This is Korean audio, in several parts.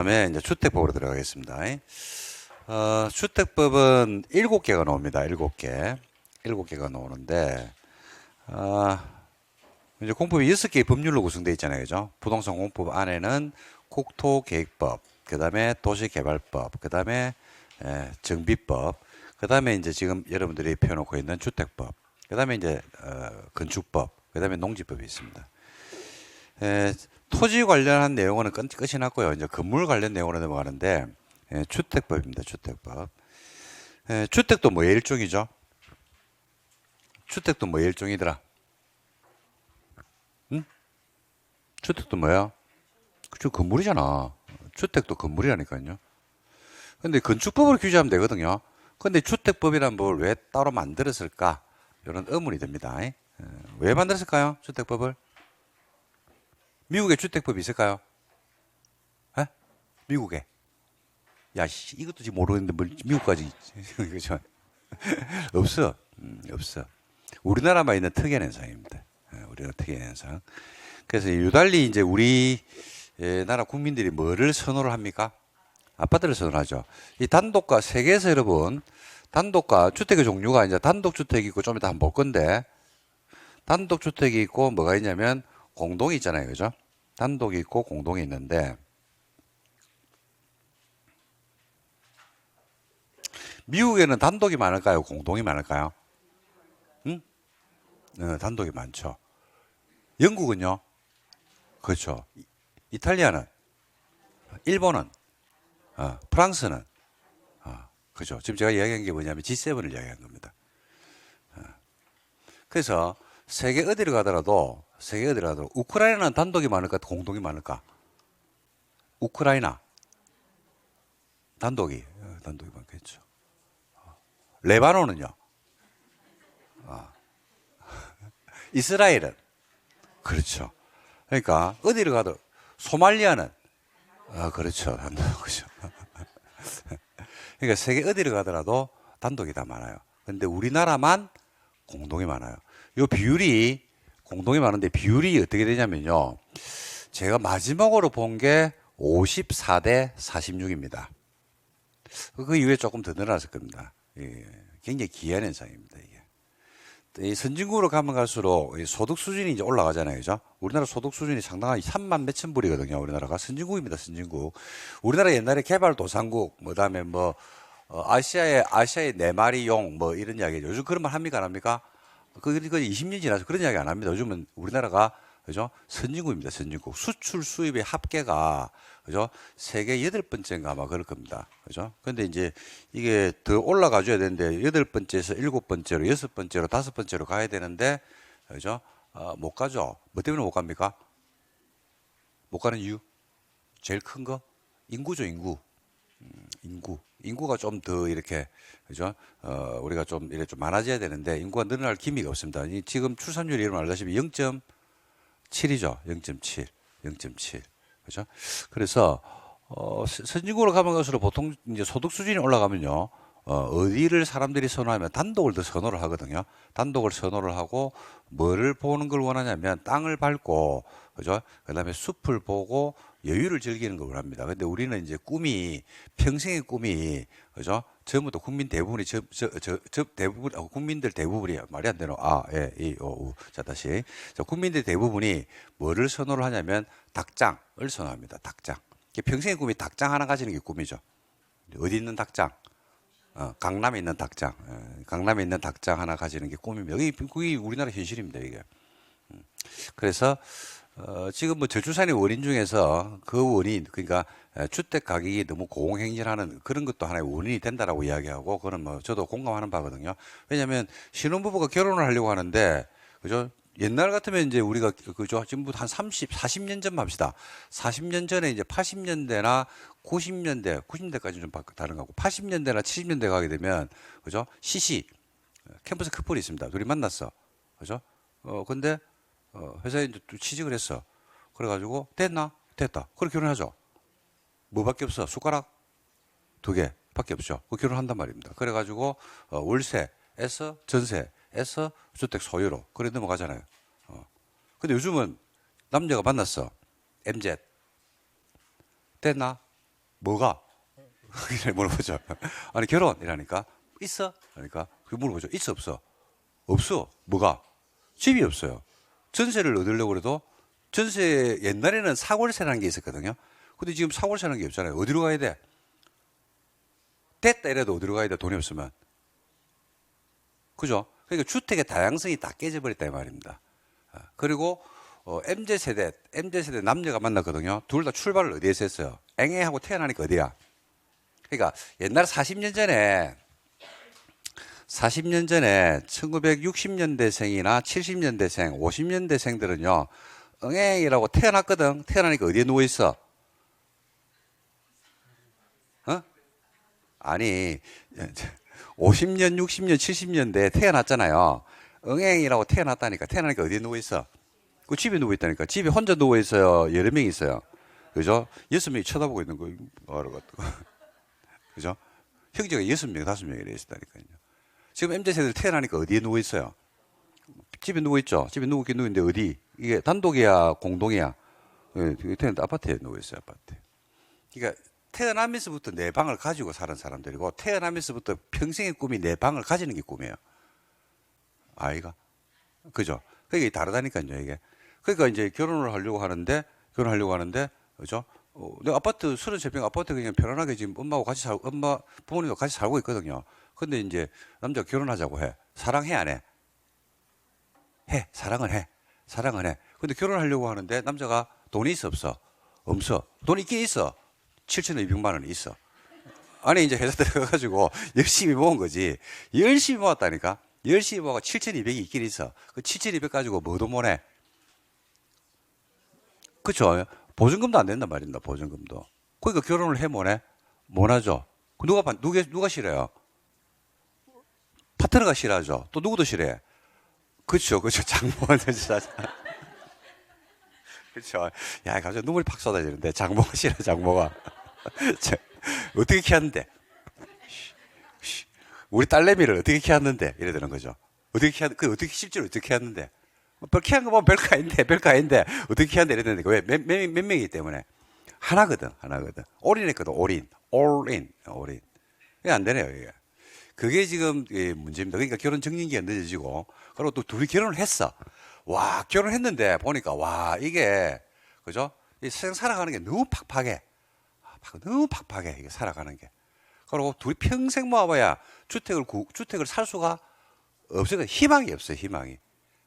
다음에 이제 주택법으로 들어가겠습니다. 주택법은 7개가 나옵니다. 7개. 7개가 나오는데, 이제 공법이 6개의 법률로 구성되어 있잖아요. 그죠? 부동산 공법 안에는 국토계획법, 그 다음에 도시개발법, 그 다음에 정비법, 그 다음에 이제 지금 여러분들이 펴놓고 있는 주택법, 그 다음에 이제 건축법, 그 다음에 농지법이 있습니다. 토지 관련한 내용은 끝이 났고요. 이제 건물 관련 내용으로 넘어가는데, 주택법입니다. 주택법. 주택도 뭐의 일종이죠? 주택도 뭐의 일종이더라? 응? 주택도 뭐야? 그쵸, 건물이잖아. 주택도 건물이라니까요. 근데 건축법으로 규제하면 되거든요. 근데 주택법이라는 법을 왜 따로 만들었을까? 이런 의문이 듭니다. 왜 만들었을까요? 주택법을? 미국에 주택법이 있을까요? 에? 미국에. 야, 이것도 지금 모르겠는데 뭘 미국까지 그죠? 없어. 없어. 우리나라만 있는 특이한 현상입니다. 우리나라 특이한 현상. 그래서 유달리 이제 우리 나라 국민들이 뭐를 선호를 합니까? 아파트를 선호하죠. 이 단독과 세계에서 여러분 단독과 주택의 종류가 이제 단독주택이 있고 좀 이따 한번 볼 건데 단독주택이 있고 뭐가 있냐면 공동이 있잖아요. 그죠? 단독이 있고 공동이 있는데 미국에는 단독이 많을까요? 공동이 많을까요? 응? 단독이 많죠. 영국은요? 그렇죠. 이탈리아는, 일본은, 프랑스는, 그죠. 지금 제가 이야기한 게 뭐냐면 G7을 이야기한 겁니다. 그래서 세계 어디를 가더라도 우크라이나는 단독이 많을까, 공동이 많을까? 우크라이나 단독이 많겠죠. 레바논은요? 이스라엘은 그렇죠. 그러니까 어디를 가도 소말리아는 그렇죠. 단독 그죠. 그러니까 세계 어디를 가더라도 단독이 다 많아요. 근데 우리나라만 공동이 많아요. 요 비율이 공동이 많은데 비율이 어떻게 되냐면요. 제가 마지막으로 본 게 54대 46입니다. 그 이후에 조금 더 늘어났을 겁니다. 예, 굉장히 기이한 현상입니다, 이게. 이 선진국으로 가면 갈수록 소득 수준이 이제 올라가잖아요. 그죠? 우리나라 소득 수준이 상당한 3만 몇천 불이거든요. 우리나라가 선진국입니다. 선진국. 우리나라 옛날에 개발도상국, 뭐 다음에 뭐 아시아의 네 마리 용, 뭐 이런 이야기. 요즘 그런 말 합니까? 안 합니까? 그 20년 지나서 그런 이야기 안 합니다. 요즘은 우리나라가 그죠? 선진국입니다. 선진국. 수출 수입의 합계가 그죠? 세계 8번째인가 아마 그럴 겁니다. 그죠? 근데 이제 이게 더 올라가 줘야 되는데 8번째에서 7번째로 6번째로 5번째로 가야 되는데 그죠? 못 가죠. 뭐 때문에 못 갑니까? 못 가는 이유? 제일 큰 거? 인구죠, 인구. 인구가 좀 더 이렇게, 그죠? 우리가 좀, 이렇게 좀 많아져야 되는데, 인구가 늘어날 기미가 없습니다. 지금 출산율이 여러분 알다시피 0.7이죠. 0.7. 0.7. 그죠? 그래서, 선진국으로 가면 갈수록 보통 이제 소득 수준이 올라가면요. 어디를 사람들이 선호하면 단독을 더 선호를 하거든요. 단독을 선호를 하고 뭐를 보는 걸 원하냐면 땅을 밟고 그죠? 그다음에 숲을 보고 여유를 즐기는 걸 원합니다. 근데 우리는 이제 꿈이 평생의 꿈이 그죠? 전부 다 국민 대부분이 대부분 국민들 대부분이 말이 안 되노. 예, 우. 자, 다시. 자, 국민들 대부분이 뭐를 선호를 하냐면 닭장을 선호합니다. 닭장. 평생의 꿈이 닭장 하나 가지는 게 꿈이죠. 어디 있는 닭장? 강남에 있는 닭장. 강남에 있는 닭장 하나 가지는 게 꿈입니다. 그게 우리나라 현실입니다, 이게. 그래서, 지금 뭐 저출산의 원인 중에서 그 원인, 그러니까 주택 가격이 너무 고공행진하는 그런 것도 하나의 원인이 된다라고 이야기하고, 그거는 뭐 저도 공감하는 바거든요. 왜냐하면 신혼부부가 결혼을 하려고 하는데, 그죠? 옛날 같으면 이제 우리가 그죠? 지금 한 40년 전만 합시다. 40년 전에 이제 80년대나 90년대까지 좀 다른 거고 80년대나 70년대 가게 되면 그죠? CC 캠퍼스 커플이 있습니다. 둘이 만났어. 그죠? 근데 회사에 이제 또 취직을 했어. 그래가지고 됐나? 됐다. 그래 결혼하죠. 뭐밖에 없어? 숟가락 2개밖에 없죠. 그 결혼한단 말입니다. 그래가지고 월세에서 전세에서 주택 소유로 그래 넘어가잖아요. 근데 요즘은 남자가 만났어. MZ 됐나? 뭐가? 이렇게 물어보죠. 아니, 결혼이라니까. 있어? 그러니까. 그 물어보죠. 있어, 없어? 없어. 뭐가? 집이 없어요. 전세를 얻으려고 해도 전세, 옛날에는 사골세라는 게 있었거든요. 근데 지금 사골세라는 게 없잖아요. 어디로 가야 돼? 됐다 이래도 어디로 가야 돼? 돈이 없으면. 그죠? 그러니까 주택의 다양성이 다 깨져버렸다 이 말입니다. 그리고 MZ세대 남녀가 만났거든요. 둘 다 출발을 어디에서 했어요? 앵앵하고 태어나니까 어디야? 그러니까 옛날 40년 전에 1960년대생이나 70년대생, 50년대생들은요, 응애이라고 태어났거든. 태어나니까 어디에 누워있어? 어? 아니, 50년, 60년, 70년대에 태어났잖아요. 응애이라고 태어났다니까. 태어나니까 어디에 누워있어? 그 집에 누워있다니까. 집에 혼자 누워있어요? 여러 명 있어요? 그죠? 6명이 쳐다보고 있는 거, 알아갖고. 그죠? 형제가 6명, 5명 이래 있었다니까요. 지금 MZ세대들 태어나니까 어디에 누워있어요? 집에 누워있죠? 집에 누워있긴 누워있는데 어디? 이게 단독이야, 공동이야? 예, 태어났는데 아파트에 누워있어요, 아파트. 그러니까 태어나면서부터 내 방을 가지고 사는 사람들이고, 태어나면서부터 평생의 꿈이 내 방을 가지는 게 꿈이에요. 아이가. 그죠? 그게 다르다니까요, 이게. 그러니까 이제 결혼하려고 하는데, 그죠? 내가 아파트, 33평 아파트 그냥 편안하게 지금 엄마하고 같이 살고, 부모님도 같이 살고 있거든요. 근데 이제 남자가 결혼하자고 해. 사랑해, 안 해? 해. 사랑은 해. 사랑은 해. 근데 결혼하려고 하는데 남자가 돈이 있어, 없어? 없어. 돈이 있긴 있어. 7,200만 원이 있어. 아니, 이제 회사 들어가가지고 열심히 모은 거지. 열심히 모았다니까? 열심히 모아가 7,200이 있긴 있어. 그 7,200 가지고 뭐도 못 해. 그쵸? 보증금도 안 된단 말입니다, 보증금도. 그러니까 결혼을 해, 못 해? 못 하죠. 누가 싫어요? 파트너가 싫어하죠. 또 누구도 싫어해? 그쵸, 그쵸. 장모한테 싫어하잖아. 그쵸. 야, 갑자기 눈물이 팍 쏟아지는데, 장모가 싫어, 장모가. 어떻게 키웠는데? 우리 딸내미를 어떻게 키웠는데? 이래 되는 거죠. 어떻게 실제로 어떻게 키웠는데? 별 키운 거 보면 별거 아닌데, 별거 아닌데, 어떻게 키웠는데? 이래 되는데, 왜? 몇 명이기 때문에. 하나거든. 올인했거든, 올인. 올인. 이게 안 되네요, 이게. 그게 지금 문제입니다. 그러니까 결혼 적령기가 늦어지고, 그리고 또 둘이 결혼을 했어. 와, 결혼했는데 보니까, 와, 이게, 그죠? 이 세상 살아가는 게 너무 팍팍해. 너무 팍팍해, 이게 살아가는 게. 그리고 둘이 평생 모아봐야 주택을 살 수가 없어요. 희망이 없어요, 희망이.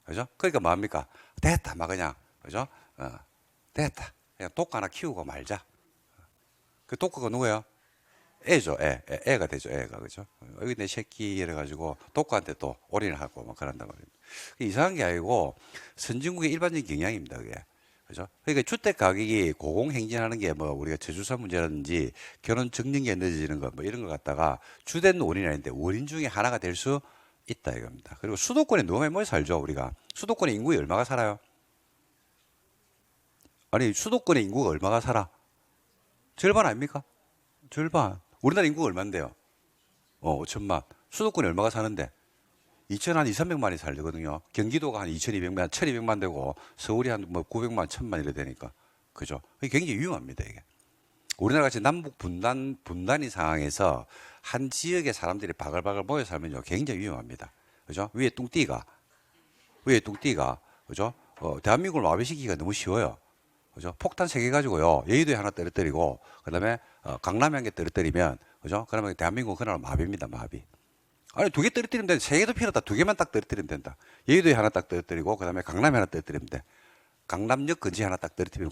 그죠? 그러니까 뭐합니까? 됐다, 막 그냥, 그죠? 됐다. 그냥 독 하나 키우고 말자. 그 독거가 누구예요? 애죠, 애가 되죠, 애가. 그죠? 여기 내 새끼, 이래가지고, 독거한테 또 올인을 하고, 막 그런단 말입니다. 이상한 게 아니고, 선진국의 일반적인 경향입니다, 그게. 그죠? 그러니까 주택 가격이 고공행진하는 게 뭐, 우리가 저주사 문제라든지, 결혼 적령기가 늦어지는 거, 뭐 이런 거 갖다가, 주된 원인이 아닌데, 원인 중에 하나가 될 수 있다, 이겁니다. 그리고 수도권에 너무 많이 살죠, 우리가. 수도권의 인구가 얼마가 살아요? 아니, 수도권의 인구가 얼마가 살아? 절반 아닙니까? 절반. 우리나라 인구가 얼만데요? 5천만. 수도권에 얼마가 사는데? 2천 한 2, 300만이 살거든요. 경기도가 한 2,200만, 1,200만 되고 서울이 한 뭐 900만, 1,000만 이래 되니까. 그죠? 이게 굉장히 위험합니다, 이게. 우리나라 같이 남북 분단의 상황에서 한 지역의 사람들이 바글바글 모여 살면요. 굉장히 위험합니다. 그죠? 위에 뚱띠가, 그죠? 대한민국을 마비시키기가 너무 쉬워요. 그죠? 폭탄 3개 가지고요. 여의도에 하나 떨어뜨리고, 그 다음에, 강남에 한 개 떨어뜨리면, 그죠? 그러면 대한민국은 그나마 마비입니다, 마비. 아니, 2개 떨어뜨리면 되는데, 3개도 필요 없다. 2개만 딱 떨어뜨리면 된다. 여의도에 하나 딱 떨어뜨리고, 그 다음에 강남에 하나 떨어뜨리면 돼. 강남역 근처에 하나 딱 떨어뜨리면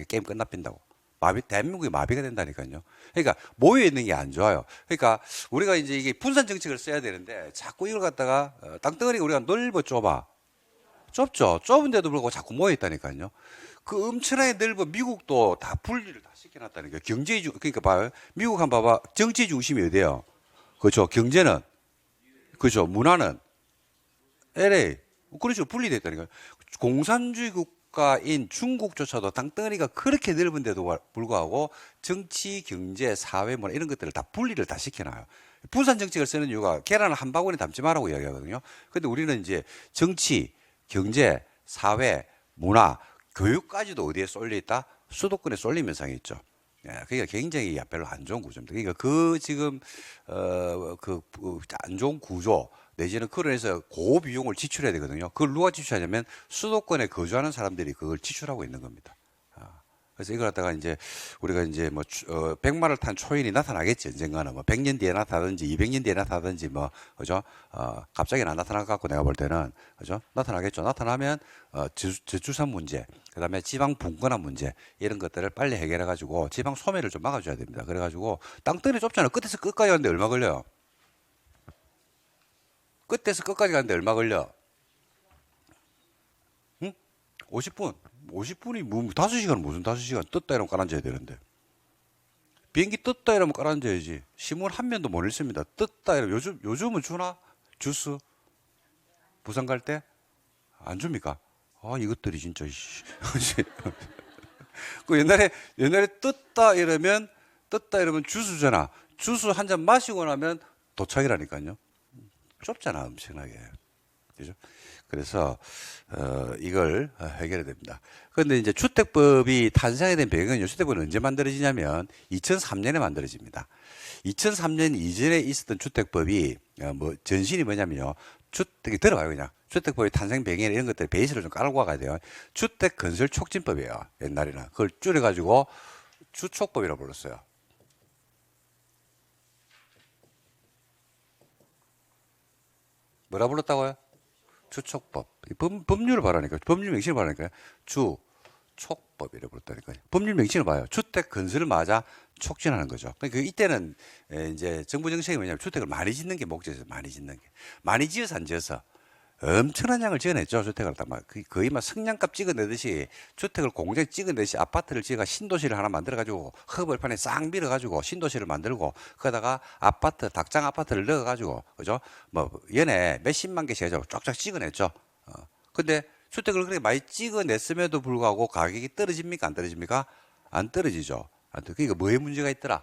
게임 끝납니다. 대한민국이 마비가 된다니까요. 그러니까, 모여있는 게 안 좋아요. 그러니까, 우리가 이제 이게 분산 정책을 써야 되는데, 자꾸 이걸 갖다가, 땅덩어리가 우리가 좁아. 좁죠. 좁은데도 불구하고 자꾸 모여있다니까요. 그 엄청나게 넓어 미국도 다 분리를 다 시켜놨다니까요. 그러니까 봐요. 미국 한번 봐봐. 정치 중심이 어디예요? 그렇죠. 경제는, 그렇죠. 문화는 LA. 그렇죠. 분리됐다니까요. 공산주의 국가인 중국조차도 땅덩어리가 그렇게 넓은데도 불구하고 정치, 경제, 사회, 문화 이런 것들을 다 분리를 다 시켜놔요. 분산 정책을 쓰는 이유가 계란을 한 바구니 담지 말라고 이야기하거든요. 근데 우리는 이제 정치, 경제, 사회, 문화, 교육까지도 어디에 쏠려 있다? 수도권에 쏠림 현상이 있죠. 예, 그러니까 굉장히 별로 안 좋은 구조입니다. 그러니까 그 지금 안 좋은 구조 내지는 그로 해서 고비용을 지출해야 되거든요. 그걸 누가 지출하냐면 수도권에 거주하는 사람들이 그걸 지출하고 있는 겁니다. 그래서 이걸 갖다가 이제 우리가 이제 뭐 100마를 탄 초인이 나타나겠지. 언젠가는 뭐 100년 뒤에 나타나든지 200년 뒤에 나타나든지 뭐 그죠? 갑자기 안 나타날 것 같고 내가 볼 때는 그죠? 나타나겠죠. 나타나면 저출산 문제, 그다음에 지방 분권화 문제 이런 것들을 빨리 해결해 가지고 지방 소멸을 좀 막아줘야 됩니다. 그래 가지고 땅덩이 좁잖아요. 끝에서 끝까지 가는데 얼마 걸려요? 끝에서 끝까지 가는데 얼마 걸려? 응? 50분. 50분이 뭐 5시간 무슨 5시간 떴다 이러면 깔아앉아야 되는데. 비행기 떴다 이러면 깔아앉아야지. 신문 한 면도 못 읽습니다. 떴다 이러면 요즘은 주나? 주스? 부산 갈 때? 안 줍니까? 아, 이것들이 진짜, 씨. 그 옛날에 떴다 이러면 주스잖아. 주스 한 잔 마시고 나면 도착이라니까요. 좁잖아, 엄청나게. 그죠? 그래서 이걸 해결해야 됩니다. 그런데 이제 주택법이 탄생에 된 배경은요. 주택법은 언제 만들어지냐면 2003년에 만들어집니다. 2003년 이전에 있었던 주택법이 뭐 전신이 뭐냐면요. 주택이 들어가요 그냥. 주택법의 탄생 배경이나 이런 것들 베이스를 좀 깔고 가야 돼요. 주택 건설 촉진법이에요. 옛날에는 그걸 줄여가지고 주촉법이라고 불렀어요. 뭐라 불렀다고요? 주촉법. 법률을 봐라니까. 법률 명칭을 봐라니까요. 주촉법이라고 부르다니까요. 법률 명칭을 봐요. 주택 건설을 맞아 촉진하는 거죠. 그러니까 이때는 이제 정부 정책이 뭐냐면 주택을 많이 짓는 게 목적이었어요. 많이 짓는 게. 많이 지어서 안 지어서. 엄청난 양을 지어냈죠. 주택을 다 막 거의 막 성냥갑 찍어내듯이 주택을 공장 찍어내듯이 아파트를 지어가 신도시를 하나 만들어가지고 흙벌판에 싹 밀어가지고 신도시를 만들고 거기다가 아파트 닭장 아파트를 넣어가지고 그죠? 뭐 연에 몇십만 개씩 해서 쫙쫙 찍어냈죠. 근데 주택을 그렇게 많이 찍어냈음에도 불구하고 가격이 떨어집니까? 안 떨어집니까? 안 떨어지죠. 그러니까 뭐에 문제가 있더라?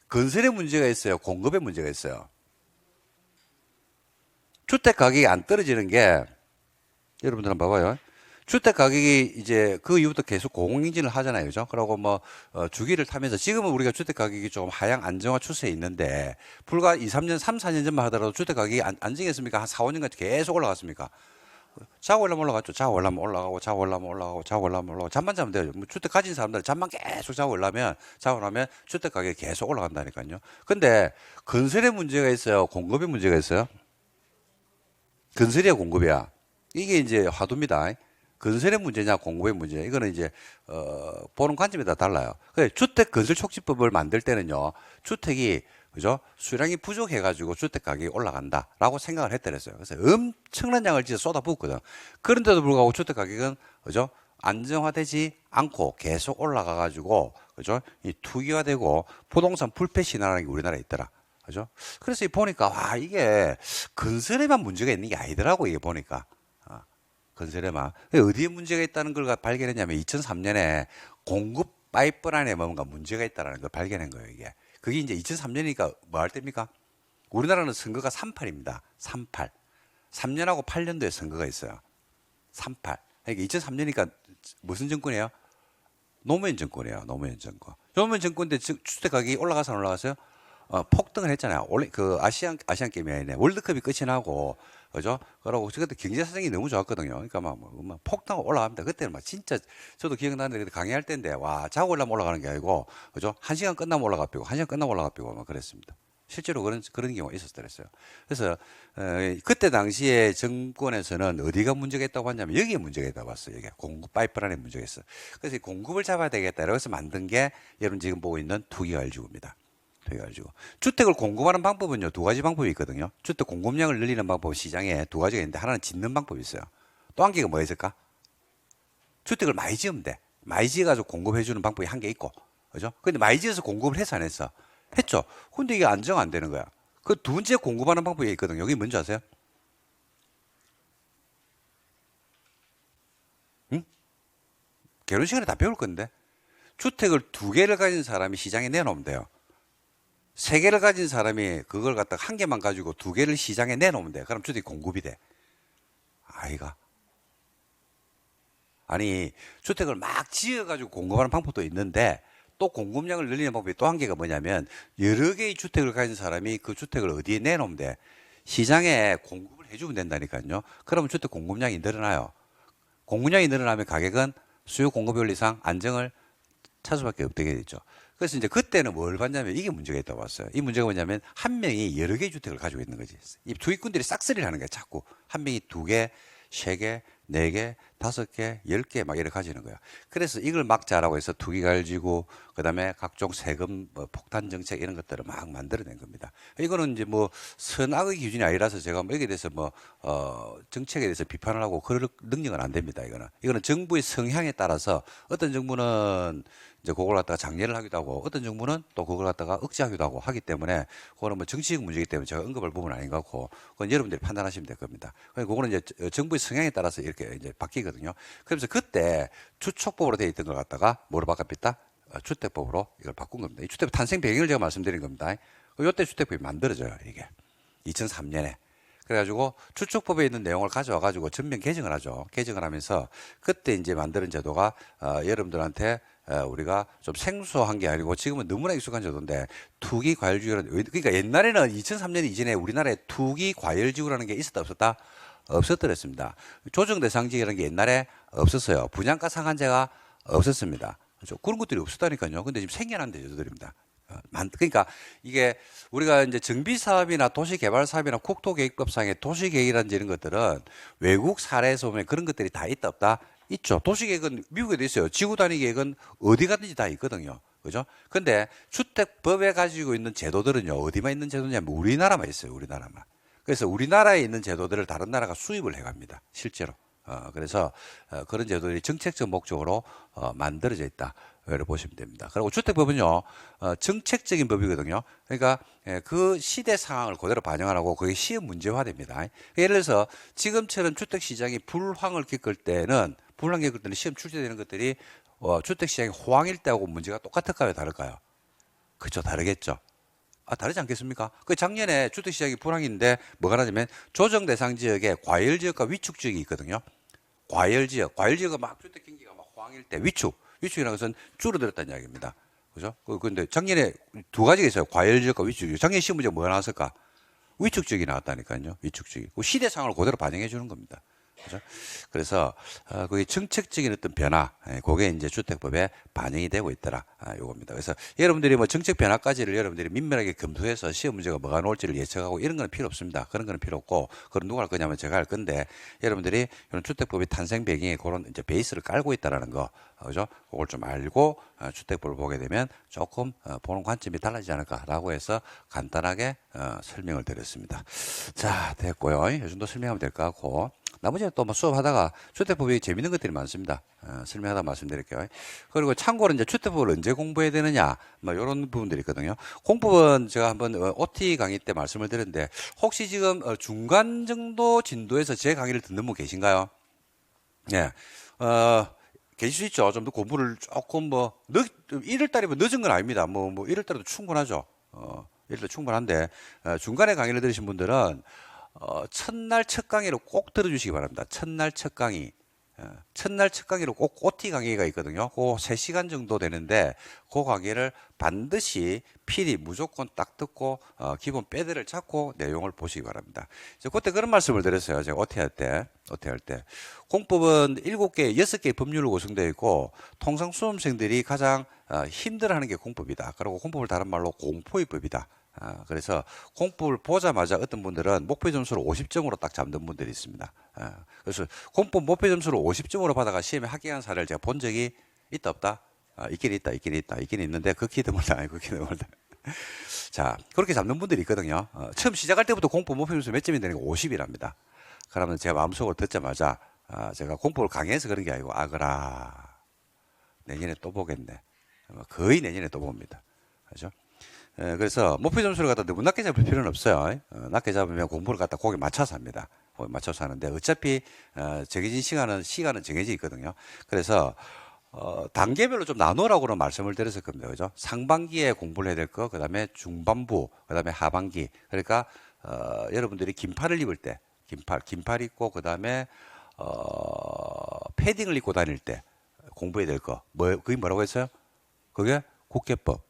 건설에 문제가 있어요. 공급에 문제가 있어요. 주택 가격이 안 떨어지는 게 여러분들 한번 봐봐요. 주택 가격이 이제 그 이후부터 계속 공공행진을 하잖아요. 그죠? 그러고 뭐, 주기를 타면서 지금은 우리가 주택 가격이 조금 하향 안정화 추세에 있는데 불과 2, 3년, 3, 4년 전만 하더라도 주택 가격이 안정했습니까? 한 4, 5년간 계속 올라갔습니까? 자고 올라면 올라갔죠. 자고 올라면 올라가고, 자고 올라면 올라가고, 자고 올라면 올라가고. 잠만 자면 돼요. 뭐 주택 가진 사람들은 잠만 계속 자고 나면 주택 가격이 계속 올라간다니까요. 근데 건설에 문제가 있어요. 공급에 문제가 있어요. 건설이야 공급이야. 이게 이제 화두입니다. 건설의 문제냐 공급의 문제냐 이거는 이제 보는 관점에 따라 달라요. 그래 주택 건설 촉진법을 만들 때는요 주택이 그죠 수량이 부족해 가지고 주택 가격이 올라간다라고 생각을 했더랬어요. 그래서 엄청난 양을 진짜 쏟아붓거든. 그런데도 불구하고 주택 가격은 그죠 안정화되지 않고 계속 올라가 가지고 그죠 이 투기화되고 부동산 불패 신화라는 게 우리나라에 있더라. 그죠? 그래서 보니까 와 이게 건설에만 문제가 있는 게 아니더라고 이게 보니까 건설에만 어디에 문제가 있다는 걸 발견했냐면 2003년에 공급 파이프라인에 뭔가 문제가 있다는 걸 발견한 거예요 이게. 그게 이제 2003년이니까 뭐 할 때입니까? 우리나라는 선거가 38입니다. 38. 3년하고 8년도에 선거가 있어요. 38. 그러니까 2003년이니까 무슨 정권이에요? 노무현 정권이에요. 노무현 정권. 노무현 정권 때 주택 가격이 올라가서 안 올라갔어요? 폭등을 했잖아요. 원래 그 아시안 게임이 아니네. 월드컵이 끝이 나고, 그죠? 그러고 그때 경제 사정이 너무 좋았거든요. 그러니까 막 폭등하고 올라갑니다. 그때는 막 진짜 저도 기억나는데 그때 강의할 때인데 와 자고 올라면 올라가는 게 아니고, 그죠? 1시간 끝나면 올라가고, 1시간 끝나면 올라가고 막 그랬습니다. 실제로 그런 경우가 있었더랬어요. 그래서 그때 당시에 정권에서는 어디가 문제가 있다고 하냐면 여기에 문제가 있다고 봤어요. 여기 공급 파이프라인에 문제가 있어. 그래서 공급을 잡아야 되겠다. 이래서 만든 게 여러분 지금 보고 있는 투기가지구입니다. 돼가지고 주택을 공급하는 방법은요 2가지 방법이 있거든요. 주택 공급량을 늘리는 방법 시장에 2가지가 있는데 하나는 짓는 방법이 있어요. 또 한 개가 뭐 있을까? 주택을 많이 지으면 돼. 많이 지어가지고 공급해주는 방법이 한 개 있고, 그죠? 근데 많이 지어서 공급을 해서 안 했어? 했죠. 근데 이게 안정 안 되는 거야. 그 두 번째 공급하는 방법이 있거든요. 여기 뭔지 아세요? 응? 결혼 시간에 다 배울 건데 주택을 2개를 가진 사람이 시장에 내놓으면 돼요. 3개를 가진 사람이 그걸 갖다가 1개만 가지고 2개를 시장에 내놓으면 돼. 그럼 주택이 공급이 돼. 아이가. 아니, 주택을 막 지어가지고 공급하는 방법도 있는데, 또 공급량을 늘리는 방법이 또 한 개가 뭐냐면 여러 개의 주택을 가진 사람이 그 주택을 어디에 내놓으면 돼. 시장에 공급을 해주면 된다니까요. 그러면 주택 공급량이 늘어나요. 공급량이 늘어나면 가격은 수요 공급 원리 상 안정을 찾을 수밖에 없게 되죠. 그래서 이제 그때는 뭘 봤냐면 이게 문제가 있다고 봤어요. 이 문제가 뭐냐면 한 명이 여러 개의 주택을 가지고 있는 거지. 이 투기꾼들이 싹쓸이를 하는 거야, 자꾸. 한 명이 두 개, 세 개, 네 개, 다섯 개, 10개 막 이렇게 가지는 거야. 그래서 이걸 막자라고 해서 투기가를 지고 그다음에 각종 세금 뭐 폭탄 정책 이런 것들을 막 만들어낸 겁니다. 이거는 이제 뭐 선악의 기준이 아니라서 제가 뭐 여기에 대해서 뭐 정책에 대해서 비판을 하고 그럴 능력은 안 됩니다. 이거는 정부의 성향에 따라서 어떤 정부는 이제 그걸 갖다가 장려를 하기도 하고 어떤 정부는 또 그걸 갖다가 억제하기도 하고 하기 때문에 그거는 뭐 정치적 문제이기 때문에 제가 언급할 부분은 아닌 것 같고 그건 여러분들이 판단하시면 될 겁니다. 그거는 이제 정부의 성향에 따라서 이렇게 이제 바뀌거든요. 그래서 그때 주촉법으로 되어 있던 걸 갖다가 뭐로 바꿨겠다? 주택법으로 이걸 바꾼 겁니다. 이 주택법 탄생 배경을 제가 말씀드린 겁니다. 이때 주택법이 만들어져요, 이게. 2003년에. 그래가지고 주축법에 있는 내용을 가져와가지고 전면 개정을 하죠. 개정을 하면서 그때 이제 만드는 제도가 여러분들한테 우리가 좀 생소한 게 아니고 지금은 너무나 익숙한 제도인데 투기 과열지구라는 그러니까 옛날에는 2003년 이전에 우리나라에 투기 과열지구라는 게 있었다 없었다? 없었더랬습니다. 조정 대상 지역이라는 게 옛날에 없었어요. 분양가 상한제가 없었습니다. 그렇죠? 그런 것들이 없었다니까요. 근데 지금 생겨난 제도들입니다. 그러니까 이게 우리가 이제 정비 사업이나 도시 개발 사업이나 국토계획법상의 도시계획이라는 이런 것들은 외국 사례에서 보면 그런 것들이 다 있다 없다? 있죠. 도시계획은 미국에도 있어요. 지구 단위 계획은 어디 가든지 다 있거든요. 그죠? 근데 주택법에 가지고 있는 제도들은요, 어디만 있는 제도냐면 우리나라만 있어요. 우리나라만. 그래서 우리나라에 있는 제도들을 다른 나라가 수입을 해갑니다. 실제로. 그래서 그런 제도들이 정책적 목적으로 만들어져 있다. 를 보시면 됩니다. 그리고 주택법은요, 정책적인 법이거든요. 그러니까 그 시대 상황을 그대로 반영하고 그게 시험 문제화됩니다. 예를 들어서 지금처럼 주택 시장이 불황을 겪을 때는 시험 출제되는 것들이 주택 시장이 호황일 때하고 문제가 똑같을까요, 다를까요? 그렇죠, 다르겠죠. 다르지 않겠습니까? 그 작년에 주택 시장이 불황인데 뭐가 나냐면 조정 대상 지역에 과열 지역과 위축 지역이 있거든요. 과열 지역은 막 주택 경기가 막 호황일 때 위축이라는 것은 줄어들었다는 이야기입니다. 그죠? 근데 작년에 두 가지가 있어요. 과열 지역과 위축 지역. 작년 시험 문제 뭐가 나왔을까? 위축 지역이 나왔다니까요. 위축 지역. 시대 상황을 그대로 반영해 주는 겁니다. 그죠? 그래서 그게 정책적인 어떤 변화, 그게 이제 주택법에 반영이 되고 있더라. 요겁니다. 그래서 여러분들이 뭐 정책 변화까지를 여러분들이 민면하게 검토해서 시험 문제가 뭐가 나올지를 예측하고 이런 건 필요 없습니다. 그런 건 필요 없고, 그건 누가 할 거냐면 제가 할 건데, 여러분들이 이런 주택법의 탄생 배경에 그런 이제 베이스를 깔고 있다라는 거, 그죠? 그걸 좀 알고 주택법을 보게 되면 조금 보는 관점이 달라지지 않을까라고 해서 간단하게 설명을 드렸습니다. 자, 됐고요. 이 정도 설명하면 될 것 같고. 나머지는 또 뭐 수업하다가 주택법이 재밌는 것들이 많습니다. 설명하다 말씀드릴게요. 그리고 참고로 이제 주택법을 언제 공부해야 되느냐, 뭐 이런 부분들이 있거든요. 공법은 제가 한번 OT 강의 때 말씀을 드렸는데 혹시 지금 중간 정도 진도에서 제 강의를 듣는 분 계신가요? 예, 계실 수 있죠. 좀 더 공부를 조금 뭐 1월 달이면 늦은 건 아닙니다. 뭐 1월 달에도 충분하죠. 1월 달 충분한데 중간에 강의를 들으신 분들은 첫날 첫 강의로 꼭 들어주시기 바랍니다. 첫날 첫 강의. 첫날 첫 강의로 꼭 OT 강의가 있거든요. 그 3시간 정도 되는데 그 강의를 반드시 필히 무조건 딱 듣고 기본 패드를 잡고 내용을 보시기 바랍니다. 이제 그때 그런 말씀을 드렸어요. 제가 OT 할 때. 공법은 7개, 6개의 법률로 구성되어 있고 통상 수험생들이 가장 힘들어하는 게 공법이다. 그리고 공법을 다른 말로 공포입법이다. 그래서 공법을 보자마자 어떤 분들은 목표 점수를 50점으로 딱 잡는 분들이 있습니다. 그래서 공법 목표 점수를 50점으로 받아가 시험에 합격한 사례를 제가 본 적이 있다 없다? 있긴 있는데 극히 드물다. 자, 그렇게 잡는 분들이 있거든요. 처음 시작할 때부터 공법 목표 점수 몇 점이 되는 게 50이랍니다. 그러면 제가 마음속으로 듣자마자 제가 공법을 강의해서 그런 게 아니고 그라 내년에 또 보겠네. 거의 내년에 또 봅니다. 그렇죠? 그래서 목표 점수를 갖다 너무 낮게 잡을 필요는 없어요. 낮게 잡으면 공부를 갖다 거기에 맞춰서 합니다. 거기에 맞춰서 하는데 어차피 정해진 시간은 정해져 있거든요. 그래서 단계별로 좀 나누라고는 말씀을 드렸을 겁니다. 그죠? 상반기에 공부를 해야 될 거, 그 다음에 중반부, 그 다음에 하반기. 그러니까 여러분들이 긴팔을 입을 때, 긴팔 입고 그 다음에 패딩을 입고 다닐 때 공부해야 될 거. 그게 뭐라고 했어요? 그게 국계법.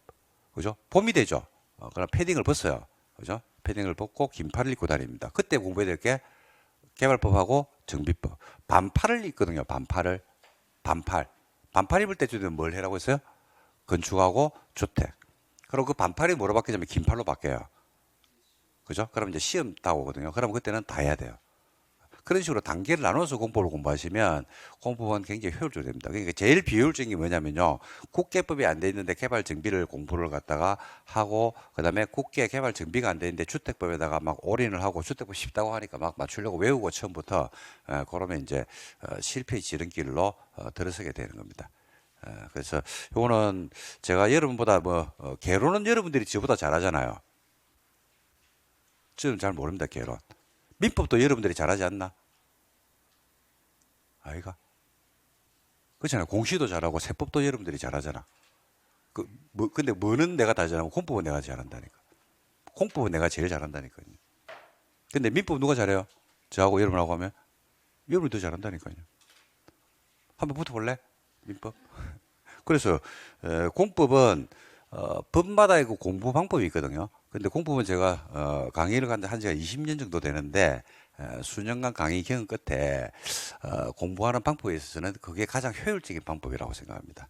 그죠? 봄이 되죠. 그럼 패딩을 벗어요. 그죠? 패딩을 벗고 긴팔을 입고 다닙니다. 그때 공부해야 될 게 개발법하고 정비법. 반팔을 입거든요. 반팔을. 반팔. 반팔 입을 때쯤에는 뭘 해라고 했어요? 건축하고 주택. 그럼 그 반팔이 뭐로 바뀌냐면 긴팔로 바뀌어요. 그죠? 그럼 이제 시험 따오거든요. 그럼 그때는 다 해야 돼요. 그런 식으로 단계를 나눠서 공부를 공부하시면 공부는 굉장히 효율적이 됩니다. 그러니까 제일 비효율적인 게 뭐냐면요. 국계법이 안 돼 있는데 개발 정비를 공부를 갖다가 하고 그다음에 국계 개발 정비가 안 돼 있는데 주택법에다가 막 올인을 하고 주택법 쉽다고 하니까 막 맞추려고 외우고 처음부터 그러면 이제 실패의 지름길로 들어서게 되는 겁니다. 그래서 요거는 제가 여러분보다 개론은 여러분들이 저보다 잘하잖아요. 저는 잘 모릅니다, 개론. 민법도 여러분들이 잘하지 않나? 아이가? 그렇잖아요. 공시도 잘하고 세법도 여러분들이 잘하잖아. 근데 뭐는 내가 다 잘하고 공법은 내가 잘한다니까. 공법은 내가 제일 잘한다니까요. 근데 민법 누가 잘해요? 저하고 여러분하고 하면 여러분이 더 잘한다니까요. 한번 붙어볼래? 민법? 그래서 공법은 법마다 그 공부 방법이 있거든요. 근데 공법은 제가 강의를 한 지가 20년 정도 되는데 수년간 강의 경험 끝에 공부하는 방법에 있어서는 그게 가장 효율적인 방법이라고 생각합니다.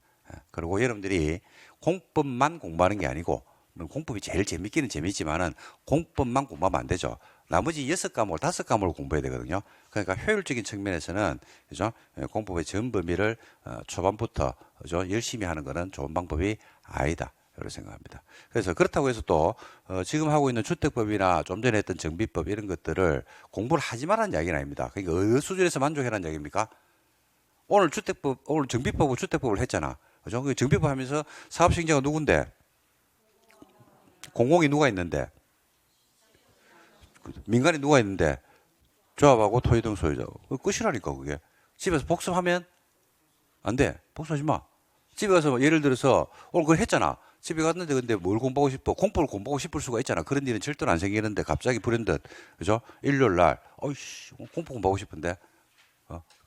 그리고 여러분들이 공법만 공부하는 게 아니고 공법이 제일 재밌기는 재밌지만은 공법만 공부하면 안 되죠. 나머지 6과목, 5과목을 공부해야 되거든요. 그러니까 효율적인 측면에서는 그죠? 공법의 전 범위를 초반부터 그죠? 열심히 하는 것은 좋은 방법이 아니다. 이렇게 생각합니다. 그래서 그렇다고 해서 또 지금 하고 있는 주택법이나 좀 전에 했던 정비법 이런 것들을 공부를 하지 말라는 이야기는 아닙니다. 그러니까 어느 수준에서 만족해라는 이야기입니까? 오늘 정비법하고 주택법을 했잖아. 그죠? 그 정비법 하면서 사업시행자가 누군데? 공공이 누가 있는데? 민간이 누가 있는데? 조합하고 토지 등 소유자고. 끝이라니까, 그게. 집에서 복습하면 안 돼. 복습하지 마. 집에 가서 예를 들어서 오늘 그걸 했잖아. 집에 갔는데 근데 뭘 공부하고 싶어? 공법을 공부하고 싶을 수가 있잖아. 그런 일은 절대로 안 생기는데 갑자기 불현듯, 그죠? 일요일 날, 어이씨, 공법 공부하고 싶은데.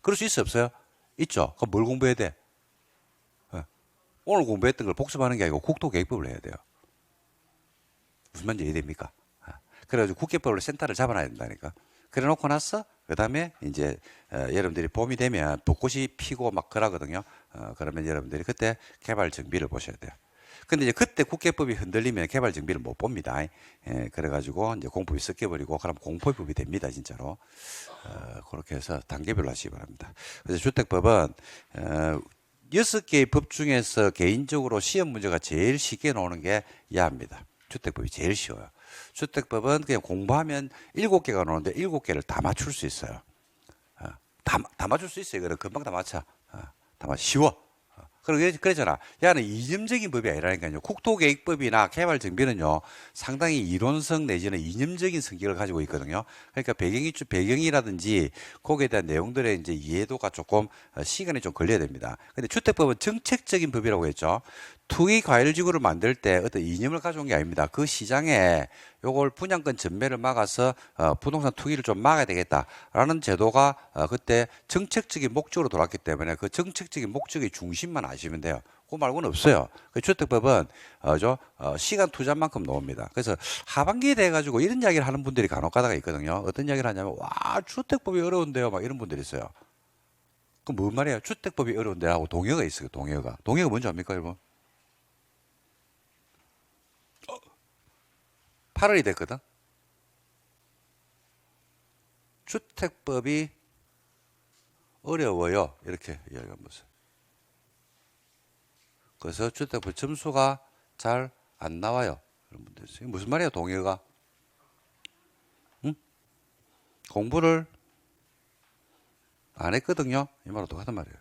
그럴 수 있어, 없어요? 있죠. 그럼 뭘 공부해야 돼? 오늘 공부했던 걸 복습하는 게 아니고 국토계획법을 해야 돼요. 무슨 말인지 이해됩니까? 그래가지고 국계법으로 센터를 잡아놔야 된다니까. 그래 놓고 나서, 그 다음에 이제, 여러분들이 봄이 되면 벚꽃이 피고 막 그러거든요. 그러면 여러분들이 그때 개발 정비를 보셔야 돼요. 근데 이제 그때 국계법이 흔들리면 개발 정비를 못 봅니다. 그래가지고 이제 공법이 섞여버리고, 그럼 공포법이 됩니다, 진짜로. 그렇게 해서 단계별로 하시기 바랍니다. 그래서 주택법은, 6개의 법 중에서 개인적으로 시험 문제가 제일 쉽게 나오는 게 야입니다. 주택법이 제일 쉬워요. 주택법은 그냥 공부하면 7개가 나오는데 7개를 다 맞출 수 있어요. 다 맞출 수 있어요. 그래 금방 다 맞춰. 다 맞춰. 쉬워. 그리고 그러잖아. 야는 이념적인 법이 아니라니까요. 국토계획법이나 개발정비는요, 상당히 이론성 내지는 이념적인 성격을 가지고 있거든요. 그러니까 배경이라든지 거기에 대한 내용들의 이제 이해도가 조금 시간이 좀 걸려야 됩니다. 근데 주택법은 정책적인 법이라고 했죠. 투기 과열지구를 만들 때 어떤 이념을 가져온 게 아닙니다. 그 시장에 요걸 분양권 전매를 막아서 부동산 투기를 좀 막아야 되겠다라는 제도가 그때 정책적인 목적으로 돌았기 때문에 그 정책적인 목적의 중심만 아시면 돼요. 그거 말고는 없어요. 그 주택법은 시간 투자만큼 나옵니다. 그래서 하반기에 돼 가지고 이런 이야기를 하는 분들이 간혹 가다가 있거든요. 어떤 이야기를 하냐면 와 주택법이 어려운데요. 막 이런 분들이 있어요. 그럼 뭔 말이에요? 주택법이 어려운데 하고 동의어가 있어요. 동의어가 뭔지 압니까, 여러분? 8월이 됐거든. 주택법이 어려워요. 이렇게 이야기한 거죠. 그래서 주택법 점수가 잘 안 나와요. 이런 분들 있어요. 무슨 말이에요, 동의어가? 응? 공부를 안 했거든요. 이 말은 똑같은 말이에요.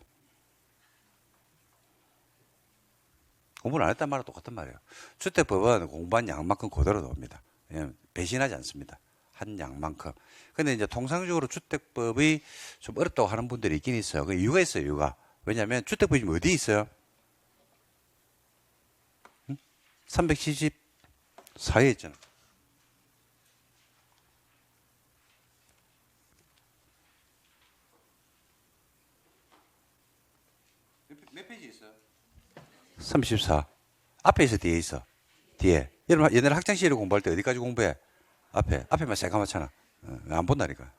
공부를 안 했단 말은 똑같은 말이에요. 주택법은 공부한 양만큼 그대로 나옵니다. 배신하지 않습니다. 한 양만큼. 근데 이제 통상적으로 주택법이 좀 어렵다고 하는 분들이 있긴 있어요. 그 이유가 있어요, 이유가. 왜냐하면 주택법이 지금 어디 있어요? 374에 있잖아. 몇 페이지 있어요? 34. 앞에 있어, 뒤에 있어? 뒤에. 여러분, 옛날에 학창시절에 공부할 때 어디까지 공부해? 앞에만 새까맣잖아. 안 본다니까.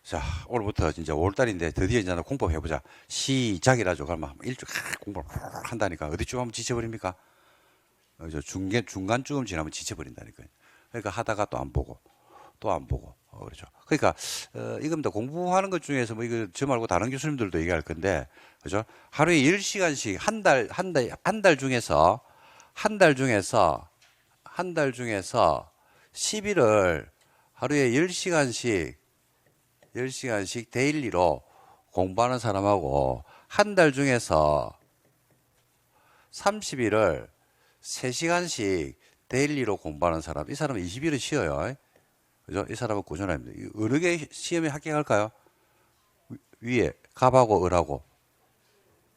자, 오늘부터 진짜 5월달인데 드디어 이제 공법 해보자. 시작이라죠. 그러면 일주 공부를 한다니까. 어디쯤 하면 지쳐버립니까? 중간쯤 지나면 지쳐버린다니까요. 그러니까 하다가 또 안 보고, 또 안 보고. 그렇죠. 그러니까, 이겁니다. 공부하는 것 중에서 뭐 이거 저 말고 다른 교수님들도 얘기할 건데, 그죠? 하루에 10시간씩 한 달 중에서, 한 달 중에서 10일을 하루에 10시간씩 데일리로 공부하는 사람하고 한 달 중에서 30일을 3시간씩 데일리로 공부하는 사람, 이 사람은 20일은 쉬어요. 그죠? 이 사람은 꾸준합니다. 어느 게 시험에 합격할까요? 위에 갑하고 을하고.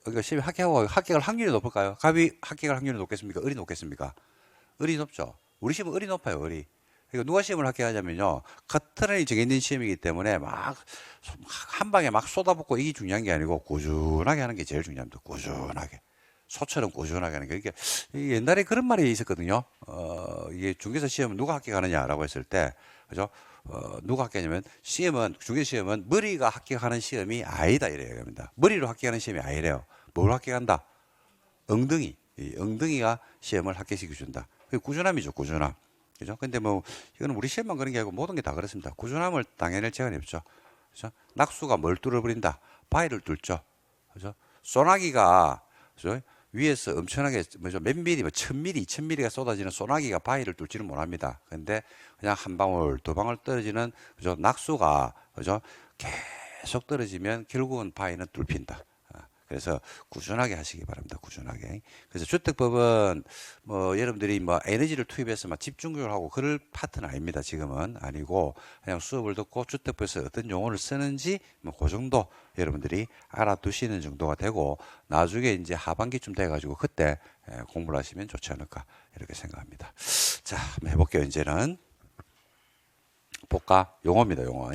그러니까 시험에 합격할 확률이 높을까요? 갑이 합격할 확률이 높겠습니까? 을이 높겠습니까? 을이 높죠. 우리 시험은 을이 높아요, 을이. 그러니까 누가 시험을 합격하냐면요. 커트라인이 정해진 시험이기 때문에 막 한 방에 막 쏟아붓고 이게 중요한 게 아니고 꾸준하게 하는 게 제일 중요합니다. 꾸준하게. 소처럼 꾸준하게 하는 게. 이게 옛날에 그런 말이 있었거든요. 이게 중개사 시험은 누가 합격하느냐라고 했을 때, 그죠? 누가 합격하냐면 시험은, 중개사 시험은 머리가 합격하는 시험이 아니다 이래야 합니다. 머리로 합격하는 시험이 아니래요. 뭘 합격한다? 엉덩이. 이 엉덩이가 시험을 합격시켜 준다. 그게 꾸준함이죠, 꾸준함. 그죠? 근데 뭐, 이거는 우리 시험만 그런 게 아니고 모든 게 다 그렇습니다. 꾸준함을 당연히 제한해 없죠. 그죠? 낙수가 뭘 뚫어버린다? 바위를 뚫죠. 그죠? 소나기가, 그죠? 위에서 엄청나게, 뭐죠? 몇 미리, 뭐, 1000미리, 2000미리가 쏟아지는 소나기가 바위를 뚫지는 못합니다. 근데 그냥 한 방울, 두 방울 떨어지는, 그죠? 낙수가, 그죠? 계속 떨어지면 결국은 바위는 뚫힌다. 그래서 꾸준하게 하시기 바랍니다. 꾸준하게. 그래서 주택법은 뭐 여러분들이 뭐 에너지를 투입해서 막 집중적으로 하고 그럴 파트는 아닙니다. 지금은 아니고 그냥 수업을 듣고 주택법에서 어떤 용어를 쓰는지 뭐 그 정도 여러분들이 알아두시는 정도가 되고 나중에 이제 하반기쯤 돼가지고 그때 공부를 하시면 좋지 않을까 이렇게 생각합니다. 자, 한번 해볼게요. 이제는 볼까? 용어입니다. 용어.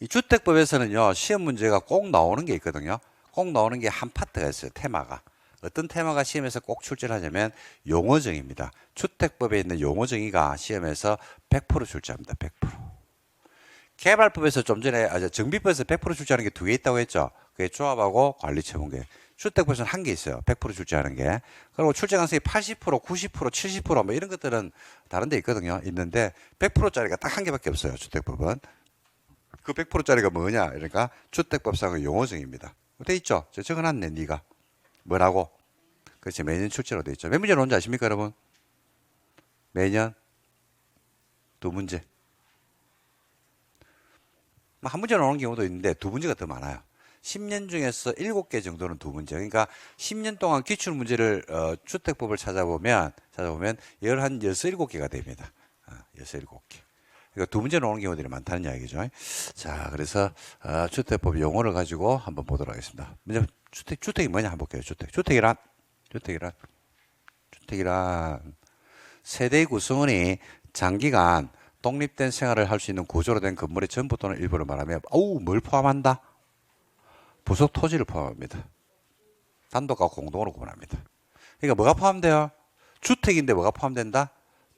이 주택법에서는요 시험 문제가 꼭 나오는 게 있거든요. 꼭 나오는 게 한 파트가 있어요. 테마가. 어떤 테마가 시험에서 꼭 출제하냐면 용어정의입니다. 주택법에 있는 용어정의가 시험에서 100% 출제합니다. 100%. 개발법에서 좀 전에 정비법에서 100% 출제하는 게 두 개 있다고 했죠. 그게 조합하고 관리처분계. 주택법에서는 한 개 있어요. 100% 출제하는 게. 그리고 출제 가능성이 80%, 90%, 70%뭐 이런 것들은 다른 데 있거든요. 있는데 100%짜리가 딱 한 개밖에 없어요. 주택법은. 그 100%짜리가 뭐냐? 그러니까 주택법상의 용어정의입니다. 돼 있죠? 저 적어놨네, 니가. 뭐라고? 그렇지, 매년 출제로 돼 있죠. 몇 문제 나오는지 아십니까, 여러분? 매년 두 문제. 한 문제 나오는 경우도 있는데 두 문제가 더 많아요. 10년 중에서 7개 정도는 두 문제. 그러니까 10년 동안 기출 문제를 주택법을 찾아보면 11, 7개가 됩니다. 6, 7개. 그러니까 두 문제 나오는 경우들이 많다는 이야기죠. 자, 그래서 주택법 용어를 가지고 한번 보도록 하겠습니다. 먼저 주택이 뭐냐 한번 볼게요. 주택이란 세대의 구성원이 장기간 독립된 생활을 할 수 있는 구조로 된 건물의 전부 또는 일부를 말하며 뭘 포함한다? 부속 토지를 포함합니다. 단독과 공동으로 구분합니다. 그러니까 뭐가 포함돼요? 주택인데 뭐가 포함된다?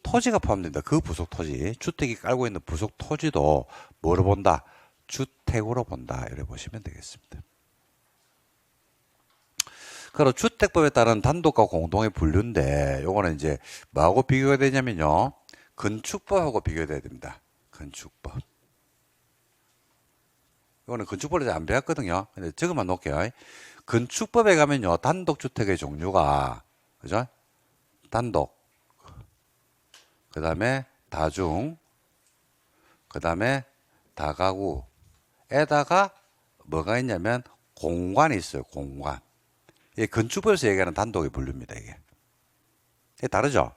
토지가 포함된다. 그 부속 토지. 주택이 깔고 있는 부속 토지도 뭐로 본다? 주택으로 본다. 이렇게 보시면 되겠습니다. 그리고 주택법에 따른 단독과 공동의 분류인데 요거는 이제 뭐하고 비교가 되냐면요. 건축법하고 비교돼야 됩니다. 건축법. 이거는 건축법에 안 배웠거든요. 근데 저것만 놓을게요. 건축법에 가면요. 단독주택의 종류가 그죠? 단독. 그 다음에 다중, 그 다음에 다가구에다가 뭐가 있냐면 공간이 있어요. 공간. 이게 건축법에서 얘기하는 단독의 분류입니다. 이게 다르죠?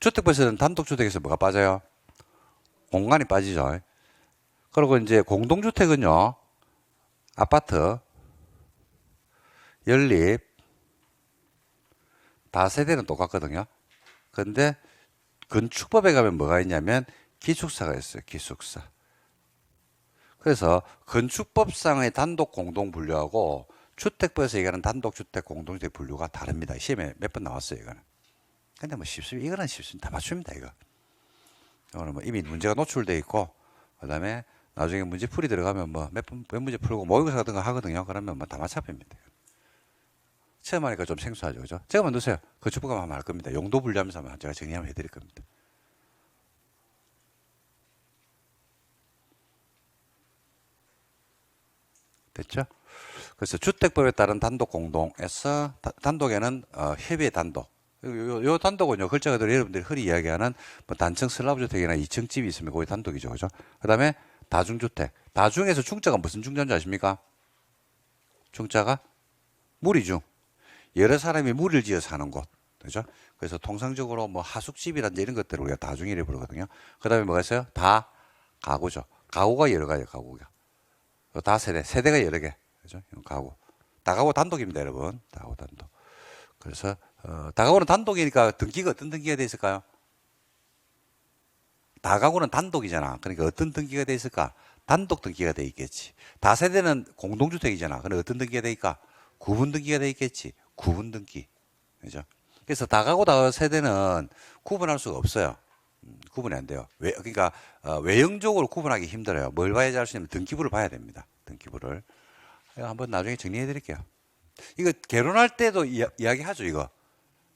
주택법에서는 단독주택에서 뭐가 빠져요? 공간이 빠지죠. 그리고 이제 공동주택은요. 아파트, 연립, 다세대는 똑같거든요. 근데 건축법에 가면 뭐가 있냐면 기숙사가 있어요. 기숙사. 그래서 건축법상의 단독 공동 분류하고 주택법에서 얘기하는 단독주택, 공동주택 분류가 다릅니다. 시험에 몇 번 나왔어요, 이거는. 근데 뭐 쉽습니다. 이거는 쉽습니다. 다 맞춥니다, 이거. 이거는 뭐 이미 문제가 노출돼 있고, 그 다음에 나중에 문제 풀이 들어가면 뭐 몇 문제 풀고 모의고사 같은 거 하거든요. 그러면 뭐 다 맞춰집니다. 처음 하니까 좀 생소하죠, 그죠? 제가 만드세요. 건축법만 하면 할 겁니다. 용도 분류하면서 하면 제가 정리하면 해드릴 겁니다. 됐죠? 그래서 주택법에 따른 단독 공동에서 단독에는 협의의 단독. 요 단독은요, 글자 그대로 여러분들이 흔히 이야기하는 뭐 단층 슬라브 주택이나 2층 집이 있으면 거의 단독이죠, 그죠? 그 다음에 다중주택. 다중에서 중자가 무슨 중자인 줄 아십니까? 중자가 무리중. 여러 사람이 무리를 지어 사는 곳. 그죠? 그래서 통상적으로 뭐 하숙집이라든지 이런 것들을 우리가 다중이라고 부르거든요. 그 다음에 뭐가 있어요? 다 가구죠. 가구가 여러 가지예요, 가구가. 다 세대가 여러 개. 그죠? 가구. 다가구 단독입니다, 여러분. 다가구 단독. 그래서, 다가구는 단독이니까 등기가 어떤 등기가 돼 있을까요? 다가구는 단독이잖아. 그러니까 어떤 등기가 돼 있을까? 단독 등기가 돼 있겠지. 다세대는 공동주택이잖아. 그럼 어떤 등기가 돼 있을까? 구분 등기가 돼 있겠지. 구분 등기. 그죠? 그래서 다가구 다세대는 구분할 수가 없어요. 구분이 안 돼요. 그러니까 외형적으로 구분하기 힘들어요. 뭘 봐야지 알 수 있냐면 등기부를 봐야 됩니다. 등기부를. 이거 한번 나중에 정리해 드릴게요. 이거 결혼할 때도 이야기하죠, 이거.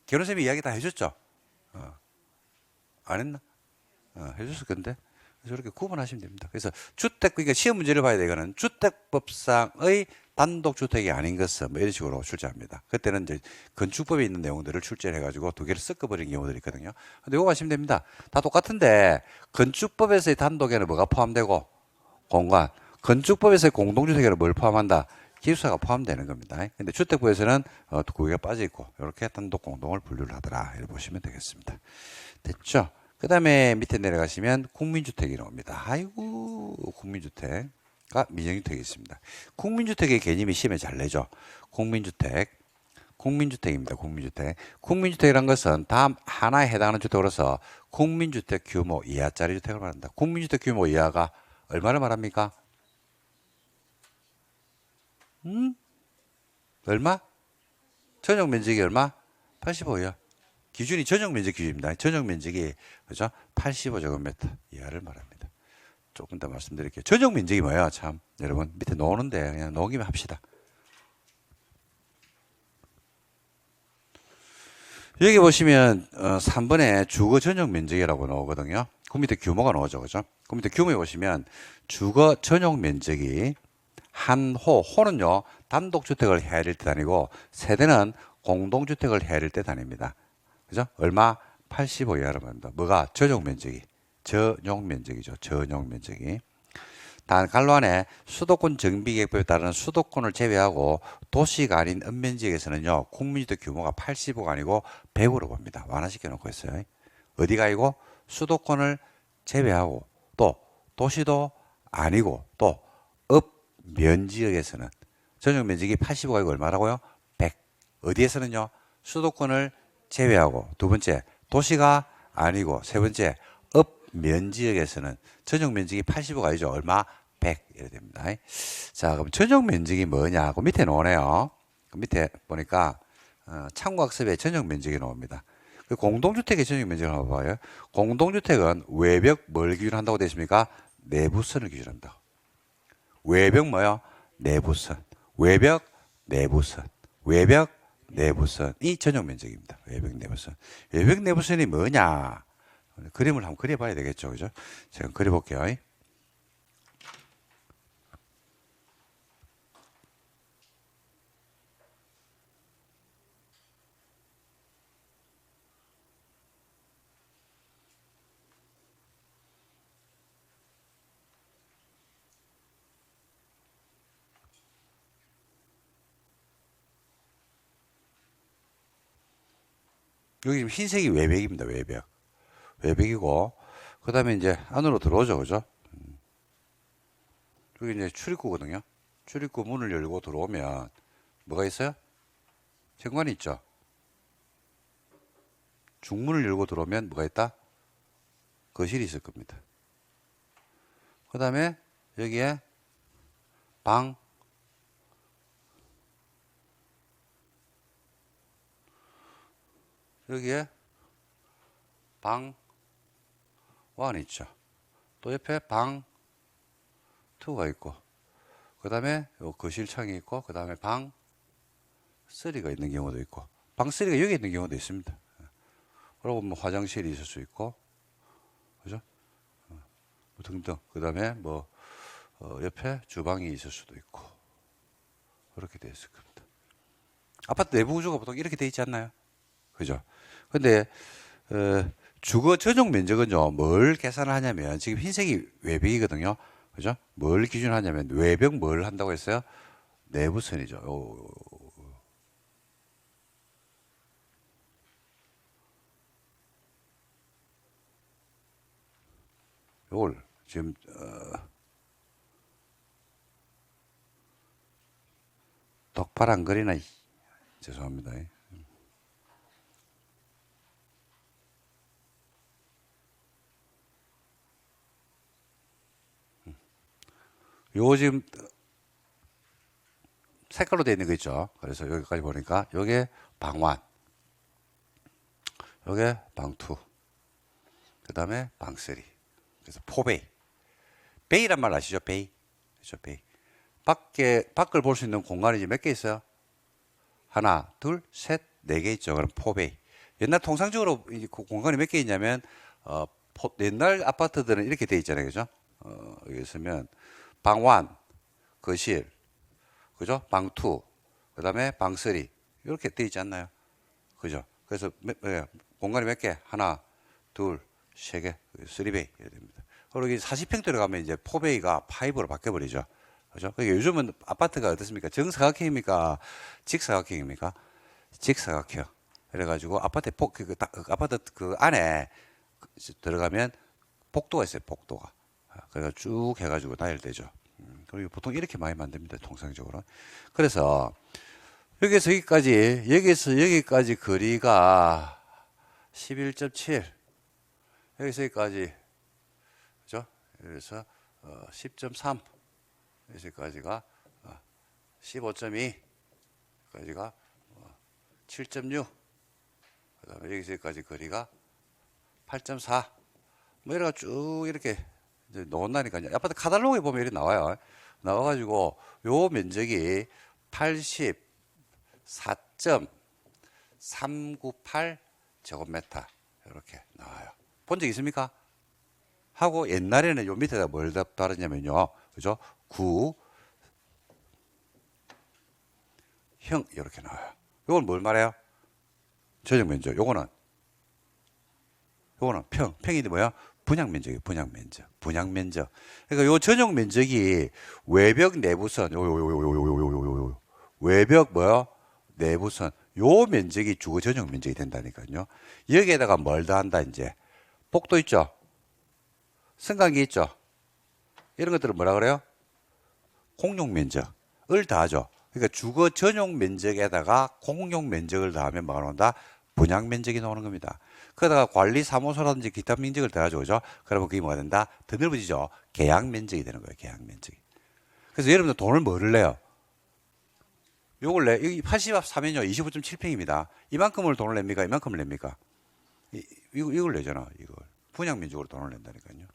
결혼쌤이 이야기 다 해줬죠? 안 했나? 해줬을 건데. 저렇게 구분하시면 됩니다. 그래서 주택, 그러니까 시험 문제를 봐야 돼. 이거는 주택법상의 단독주택이 아닌 것은 뭐 이런 식으로 출제합니다. 그때는 이제 건축법에 있는 내용들을 출제를 해가지고 두 개를 섞어버린 경우들이 있거든요. 근데 이거 하시면 됩니다. 다 똑같은데 건축법에서의 단독에는 뭐가 포함되고 공간, 건축법에서의 공동주택에는 뭘 포함한다? 기숙사가 포함되는 겁니다. 근데 주택법에서는 두 개가 빠져 있고 이렇게 단독 공동을 분류를 하더라. 이렇게 보시면 되겠습니다. 됐죠? 그 다음에 밑에 내려가시면 국민주택이 나옵니다. 아이고, 국민주택과 민영주택이 있습니다. 국민주택의 개념이 시험에 잘 내죠. 국민주택입니다. 국민주택. 국민주택이란 것은 다음 하나에 해당하는 주택으로서 국민주택 규모 이하짜리 주택을 말한다. 국민주택 규모 이하가 얼마를 말합니까? 얼마? 전용 면적이 얼마? 85요. 기준이 전용 면적 기준입니다. 전용 면적이 그죠? 85제곱미터 이하를 말합니다. 조금 더 말씀드릴게요. 전용 면적이 뭐야? 참 여러분 밑에 놓는데 그냥 놓기만 합시다. 여기 보시면 3번에 주거 전용 면적이라고 나오거든요. 그 밑에 규모가 나오죠, 그죠? 그 밑에 규모에 보시면 주거 전용 면적이 한 호는요 단독주택을 해야 될 때 아니고 세대는 공동주택을 해야 될 때 다닙니다. 그죠? 얼마? 85 이하로 말합니다. 뭐가? 전용 면적이. 전용 면적이죠. 전용 면적이. 단 갈로 안에 수도권 정비계획법에 따른 수도권을 제외하고 도시가 아닌 읍면지역에서는요 국민주택 규모가 85가 아니고 100으로 봅니다. 완화시켜 놓고 있어요. 어디가 아니고 수도권을 제외하고 또 도시도 아니고 또 읍면지역에서는 전용 면적이 85가 아니고 얼마라고요? 100. 어디에서는요 수도권을 제외하고 두 번째 도시가 아니고 세 번째 읍면지역에서는 전용 면적이 85가 아니죠. 얼마? 100 이렇게 됩니다. 자, 그럼 전용 면적이 뭐냐? 그 밑에 나오네요. 그 밑에 보니까 참고학습에 전용 면적이 나옵니다. 그 공동주택의 전용 면적을 한번 봐요. 공동주택은 외벽 뭘 기준한다고 되어 있습니까? 내부선을 기준한다. 외벽 뭐요? 내부선. 외벽 내부선. 외벽 내부선이 전용 면적입니다. 외벽 내부선. 외벽 내부선이 뭐냐? 그림을 한번 그려봐야 되겠죠, 그죠? 제가 그려볼게요. 여기 지금 흰색이 외벽입니다, 외벽. 외벽이고, 그 다음에 이제 안으로 들어오죠, 그죠? 여기 이제 출입구거든요. 출입구 문을 열고 들어오면 뭐가 있어요? 현관이 있죠. 중문을 열고 들어오면 뭐가 있다? 거실이 있을 겁니다. 그 다음에 여기에 방, 여기에 방 1 있죠. 또 옆에 방 2가 있고, 그 다음에 거실 창이 있고, 그 다음에 방 3가 있는 경우도 있고, 방 3가 여기 있는 경우도 있습니다. 그리고 뭐 화장실이 있을 수 있고, 그죠? 뭐 등등. 그 다음에 뭐, 옆에 주방이 있을 수도 있고, 그렇게 되어 있을 겁니다. 아파트 내부 구조가 보통 이렇게 되어 있지 않나요? 그죠? 근데, 주거 전용 면적은요, 뭘 계산을 하냐면, 지금 흰색이 외벽이거든요. 그죠? 뭘 기준으로 하냐면, 외벽 뭘 한다고 했어요? 내부선이죠. 요걸 지금, 똑바로 안 그리나? 죄송합니다. 요 지금 색깔로 되어 있는 거 있죠. 그래서 여기까지 보니까 요게 방1, 요게 방2, 그 다음에 방3. 그래서 포베이. 베이란 말 아시죠? 베이. 그렇죠, 베이. 밖을 볼 수 있는 공간이 이제 몇 개 있어요? 하나, 둘, 셋, 네 개 있죠. 그럼 포베이. 옛날 통상적으로 이 공간이 몇 개 있냐면, 옛날 아파트들은 이렇게 돼 있잖아요. 그죠? 여기 있으면, 방1, 거실, 그죠? 방2, 그 다음에 방3. 이렇게 돼 있지 않나요? 그죠? 그래서 공간이 몇 개? 하나, 둘, 세 개, 3베이. 이렇게 됩니다. 그리고 여기 40평 들어가면 이제 포베이가 5로 바뀌어버리죠. 그죠? 그러니까 요즘은 아파트가 어떻습니까? 정사각형입니까? 직사각형입니까? 직사각형. 그래가지고 아파트 그 안에 들어가면 복도가 있어요. 복도가. 그래서 쭉 해가지고 나열되죠. 그리고 보통 이렇게 많이 만듭니다. 통상적으로. 그래서 여기서 여기까지, 여기서 여기까지 거리가 11.7. 여기서 여기까지, 그죠? 그래서 10.3. 여기까지가 15.2. 여기까지가 7.6. 그 다음에 여기서 여기까지 거리가 8.4. 뭐 이래가 쭉 이렇게 이제 나온다니까요. 아파트 카탈로그에 보면 이렇게 나와요. 나와가지고 요 면적이 84.398 제곱미터 이렇게 나와요. 본 적 있습니까? 하고 옛날에는 요 밑에다 뭘 다르냐면요. 그죠? 9, 형 이렇게 나와요. 요건 뭘 말해요? 전용 면적. 요거는 평인데 뭐야? 분양 면적이에요. 분양 면적. 분양 면적. 그러니까 요 전용 면적이 외벽 내부선 외벽 뭐요? 내부선 요 면적이 주거 전용 면적이 된다니까요. 여기에다가 뭘 더한다 이제 복도 있죠. 승강기 있죠. 이런 것들을 뭐라 그래요? 공용 면적을 더하죠. 그러니까 주거 전용 면적에다가 공용 면적을 더하면 뭐가 나온다? 분양 면적이 나오는 겁니다. 그러다가 관리 사무소라든지 기타 면적을 더하죠. 그죠? 그러면 그게 뭐가 된다? 더 넓어지죠. 계약 면적이 되는 거예요. 계약 면적이. 그래서 여러분들 돈을 뭐를 내요? 요걸 여기 83면요. 25.7평입니다. 이만큼을 돈을 냅니까? 이만큼을 냅니까? 이걸 내잖아. 이걸. 분양 면적으로 돈을 낸다니까요.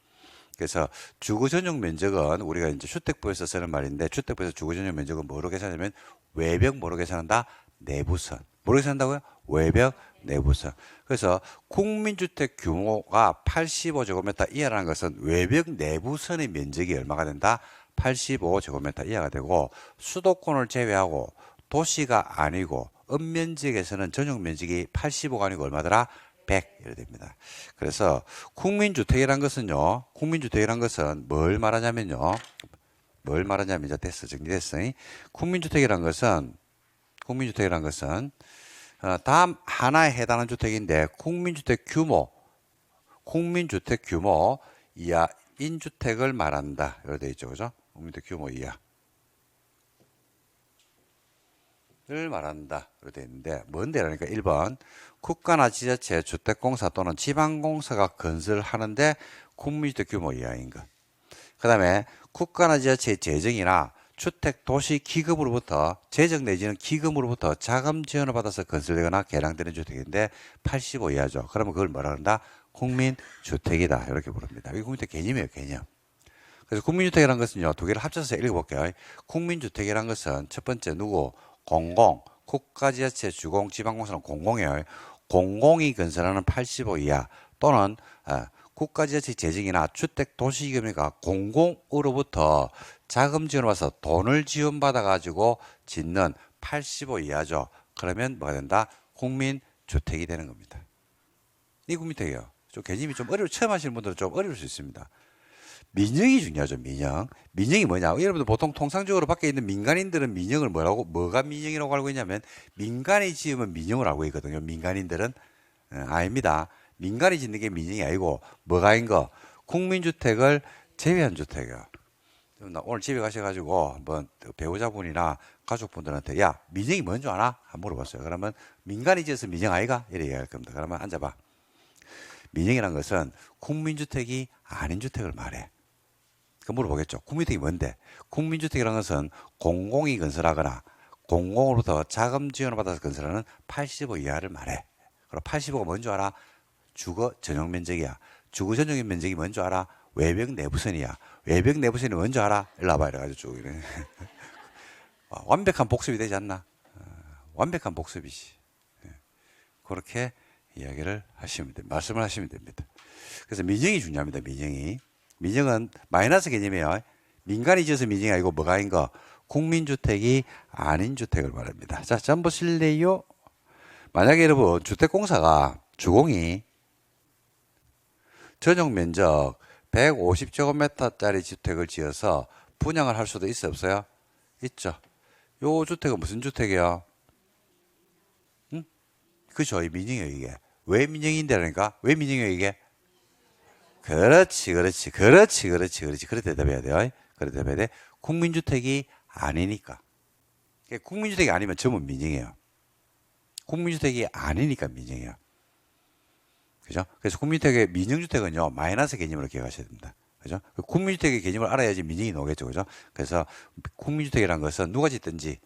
그래서 주거 전용 면적은 우리가 이제 주택부에서 쓰는 말인데 주택부에서 주거 전용 면적은 뭐로 계산하냐면 외벽 뭐로 계산한다? 내부선. 뭐로 계산한다고요? 외벽 내부선. 그래서 국민주택 규모가 85제곱미터 이하라는 것은 외벽 내부선의 면적이 얼마가 된다? 85제곱미터 이하가 되고 수도권을 제외하고 도시가 아니고 읍면지역에서는 전용 면적이 85가 아니고 얼마더라? 100 이렇게 됩니다. 그래서 국민주택이란 것은요. 국민주택이란 것은 뭘 말하냐면요. 뭘 말하냐면 이제 됐어. 정리됐어. 국민주택이란 것은 다음 하나에 해당하는 주택인데 국민주택 규모 이하인 주택을 말한다. 이렇게 되어 있죠. 그죠? 국민주택 규모 이하. 를 말한다. 이렇게 되어 있는데, 뭔데? 그러니까 1번, 국가나 지자체, 주택공사 또는 지방공사가 건설하는데 국민주택 규모 이하인 것. 그 다음에 국가나 지자체의 재정이나 주택도시기금으로부터 재정 내지는 기금으로부터 자금 지원을 받아서 건설되거나 개량되는 주택인데 85 이하죠. 그러면 그걸 뭐라 그런다? 국민주택이다. 이렇게 부릅니다. 이게 국민주택 개념이에요, 개념. 그래서 국민주택이라는 것은요, 두 개를 합쳐서 읽어볼게요. 국민주택이라는 것은 첫 번째 누구? 공공, 국가지자체, 주공, 지방공사는 공공이에요. 공공이 건설하는 85 이하 또는 국가지자체 재정이나 주택도시기금이가 공공으로부터 자금 지원을 받아서 돈을 지원받아 가지고 짓는 85 이하죠. 그러면 뭐가 된다? 국민주택이 되는 겁니다. 이 국민주택이에요. 좀 개념이 좀 처음 하시는 분들은 좀 어려울 수 있습니다. 민영이 중요하죠, 민영. 민영이 뭐냐? 여러분들 보통 통상적으로 밖에 있는 민간인들은 민영을 뭐가 민영이라고 알고 있냐면, 민간이 지으면 민영을 알고 있거든요. 민간인들은. 아닙니다. 민간이 짓는 게 민영이 아니고, 뭐가인 거? 국민주택을 제외한 주택이야. 오늘 집에 가셔가지고, 한번 배우자분이나 가족분들한테, 야, 민영이 뭔 줄 아나? 한번 물어봤어요. 그러면, 민간이 지어서 민영 아이가? 이렇게 얘기할 겁니다. 그러면 앉아봐. 민영이라는 것은 국민주택이 아닌 주택을 말해. 그 물어보겠죠. 국민주택이 뭔데? 국민주택이라는 것은 공공이 건설하거나 공공으로부터 자금 지원을 받아서 건설하는 85 이하를 말해. 그럼 85가 뭔 줄 알아? 주거 전용 면적이야. 주거 전용 면적이 뭔 줄 알아? 외벽 내부선이야. 외벽 내부선이 뭔 줄 알아? 일로 와봐. 이래가지고 쭉 이래. 완벽한 복습이 되지 않나? 완벽한 복습이지. 그렇게 이야기를 하시면 됩니다. 말씀을 하시면 됩니다. 그래서 민영이 중요합니다. 민영이. 민영은 마이너스 개념이에요. 민간이 지어서 민영이 아니고 뭐가 아닌 거? 국민주택이 아닌 주택을 말합니다. 자, 점 보실래요? 만약에 여러분 주택공사가 주공이 전용 면적 150제곱미터짜리 주택을 지어서 분양을 할 수도 있어 없어요? 있죠. 요 주택은 무슨 주택이야? 응? 그죠? 민영이에요 이게. 왜 민영인데라니까? 왜 민영이에요 이게? 그렇지. 그렇게 대답해야 돼요. 그렇게 대답해야 돼. 국민주택이 아니니까. 국민주택이 아니면 전부 민영이에요. 국민주택이 아니니까 민영이에요. 그죠? 그래서 국민주택의 민영주택은요, 마이너스 개념으로 기억하셔야 됩니다. 그죠? 국민주택의 개념을 알아야지 민영이 나오겠죠. 그죠? 그래서 국민주택이라는 것은 누가 짓든지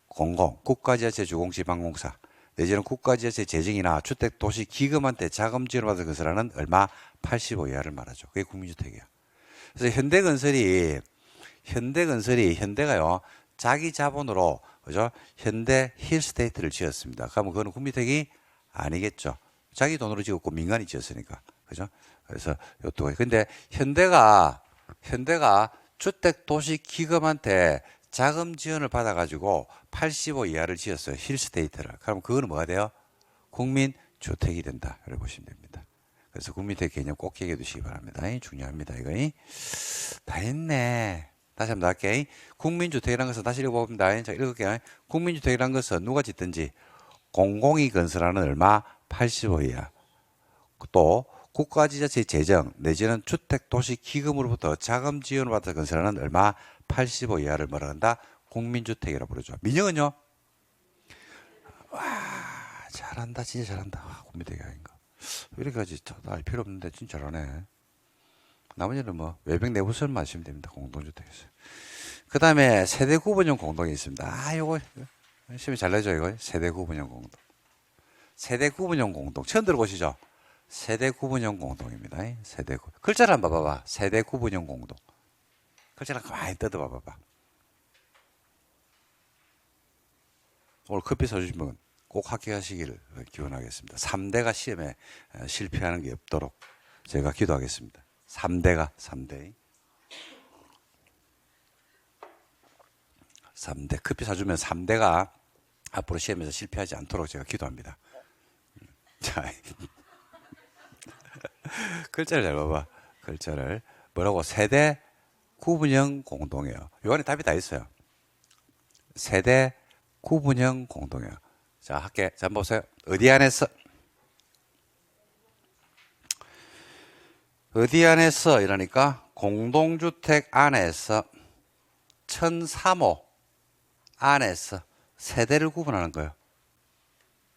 공공, 국가지자체, 주공지방공사, 내지는 국가지자체 재정이나 주택도시기금한테 자금 지원을 받아서 건설하는 얼마? 85 이하를 말하죠. 그게 국민주택이에요. 그래서 현대가요, 자기 자본으로, 그죠? 현대 힐스테이트를 지었습니다. 그러면 그거는 국민주택이 아니겠죠. 자기 돈으로 지었고 민간이 지었으니까. 그죠? 그래서 요또 근데 현대가 주택도시기금한테 자금 지원을 받아가지고 85 이하를 지었어요. 힐스테이트를. 그럼 그거는 뭐가 돼요? 국민주택이 된다. 이렇게 보시면 됩니다. 그래서 국민주택 개념 꼭 기억해 두시기 바랍니다. 중요합니다. 이거. 다 했네. 다시 한번 더 할게요. 국민주택이라는 것은 다시 읽어봅니다. 자, 읽을게요. 국민주택이라는 것은 누가 짓든지 공공이 건설하는 얼마? 85 이하. 또 국가지자체 재정 내지는 주택도시기금으로부터 자금 지원을 받아 건설하는 얼마? 85 이하를 뭐라 한다? 국민주택이라고 부르죠. 민영은요? 와, 잘한다. 진짜 잘한다. 와, 국민주택이 아닌 거. 이렇게까지 알 필요 없는데 진짜 잘하네. 나머지는 뭐 외벽 내부설만 하시면 됩니다. 공동주택에서. 그 다음에 세대 구분형 공동이 있습니다. 요거 열심히 잘 내죠. 이거 세대 구분형 공동. 세대 구분형 공동 처음 들어보시죠? 세대 구분형 공동입니다. 세대 구 글자를 한번 봐봐. 세대 구분형 공동. 글자를 많이 뜯어봐봐. 오늘 커피 사주시면 꼭 합격하시기를 기원하겠습니다. 3대가 시험에 실패하는 게 없도록 제가 기도하겠습니다. 3대. 3대. 커피 사주면 3대가 앞으로 시험에서 실패하지 않도록 제가 기도합니다. 자, 글자를 잘 봐봐. 글자를. 뭐라고? 세대 구분형 공동이에요. 요 안에 답이 다 있어요. 세대 구분형 공동이에요. 자, 할게. 자, 한번 보세요. 어디 안에서 이러니까 공동주택 안에서 1003호 안에서 세대를 구분하는 거예요.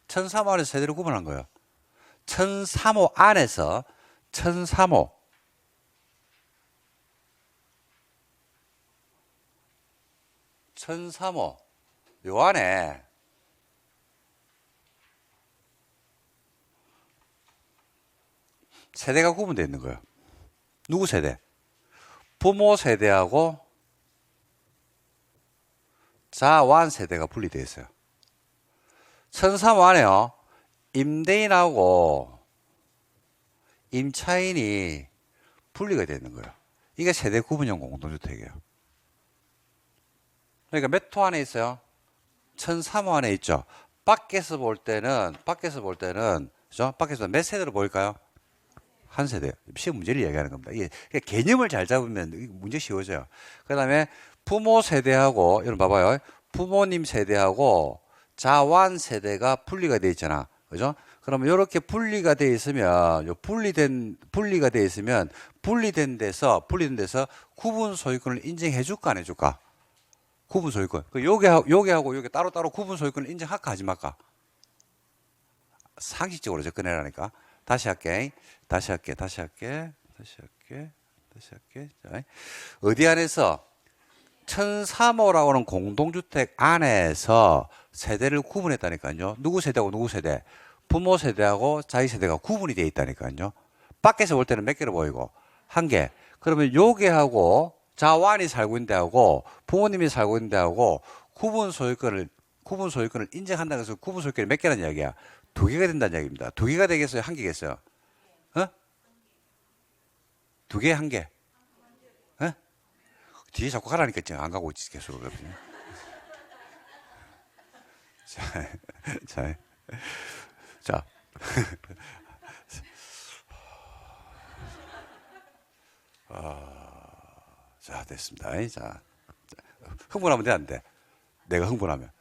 1003호 안에서 세대를 구분하는 거예요. 1003호 안에서 1003호 1003호 요 안에 세대가 구분되어 있는 거예요. 누구 세대? 부모 세대하고 자완 세대가 분리되어 있어요. 1003호 안에요. 임대인하고 임차인이 분리가 되어 있는 거예요. 이게 세대 구분형 공동주택이에요. 그러니까 몇 호 안에 있어요? 1003호 안에 있죠. 밖에서 볼 때는 그죠? 밖에서 몇 세대로 보일까요? 한 세대. 시험 문제를 이야기하는 겁니다. 이게 개념을 잘 잡으면 문제 쉬워져요. 그 다음에 부모 세대하고, 여러분 봐봐요. 부모님 세대하고 자완 세대가 분리가 되어 있잖아. 그죠? 그러면 이렇게 분리가 되어 있으면, 분리가 되어 있으면, 분리된 데서 구분 소유권을 인정해 줄까, 안 해 줄까? 구분 소유권. 요게하고 요게 따로따로 구분 소유권을 인정할까, 하지 말까? 상식적으로 접근해라니까. 다시 할게. 자, 어디 안에서 1003호라고 하는 공동주택 안에서 세대를 구분했다니까요. 누구 세대하고 누구 세대? 부모 세대하고 자기 세대가 구분이 되어 있다니까요. 밖에서 볼 때는 몇 개로 보이고 한 개. 그러면 요게하고 자완이 살고 있는 데하고 부모님이 살고 있는 데하고 구분 소유권을 인정한다고 해서 구분 소유권이 몇 개라는 이야기야? 두 개가 된다는 이야기입니다. 두 개가 되겠어요? 한 개겠어요? 어? 두 개, 한 개? 어? 뒤에 자꾸 가라니까 지금 안 가고 있지, 계속. 자. 자, 됐습니다. 자, 흥분하면 돼, 안 돼? 내가 흥분하면.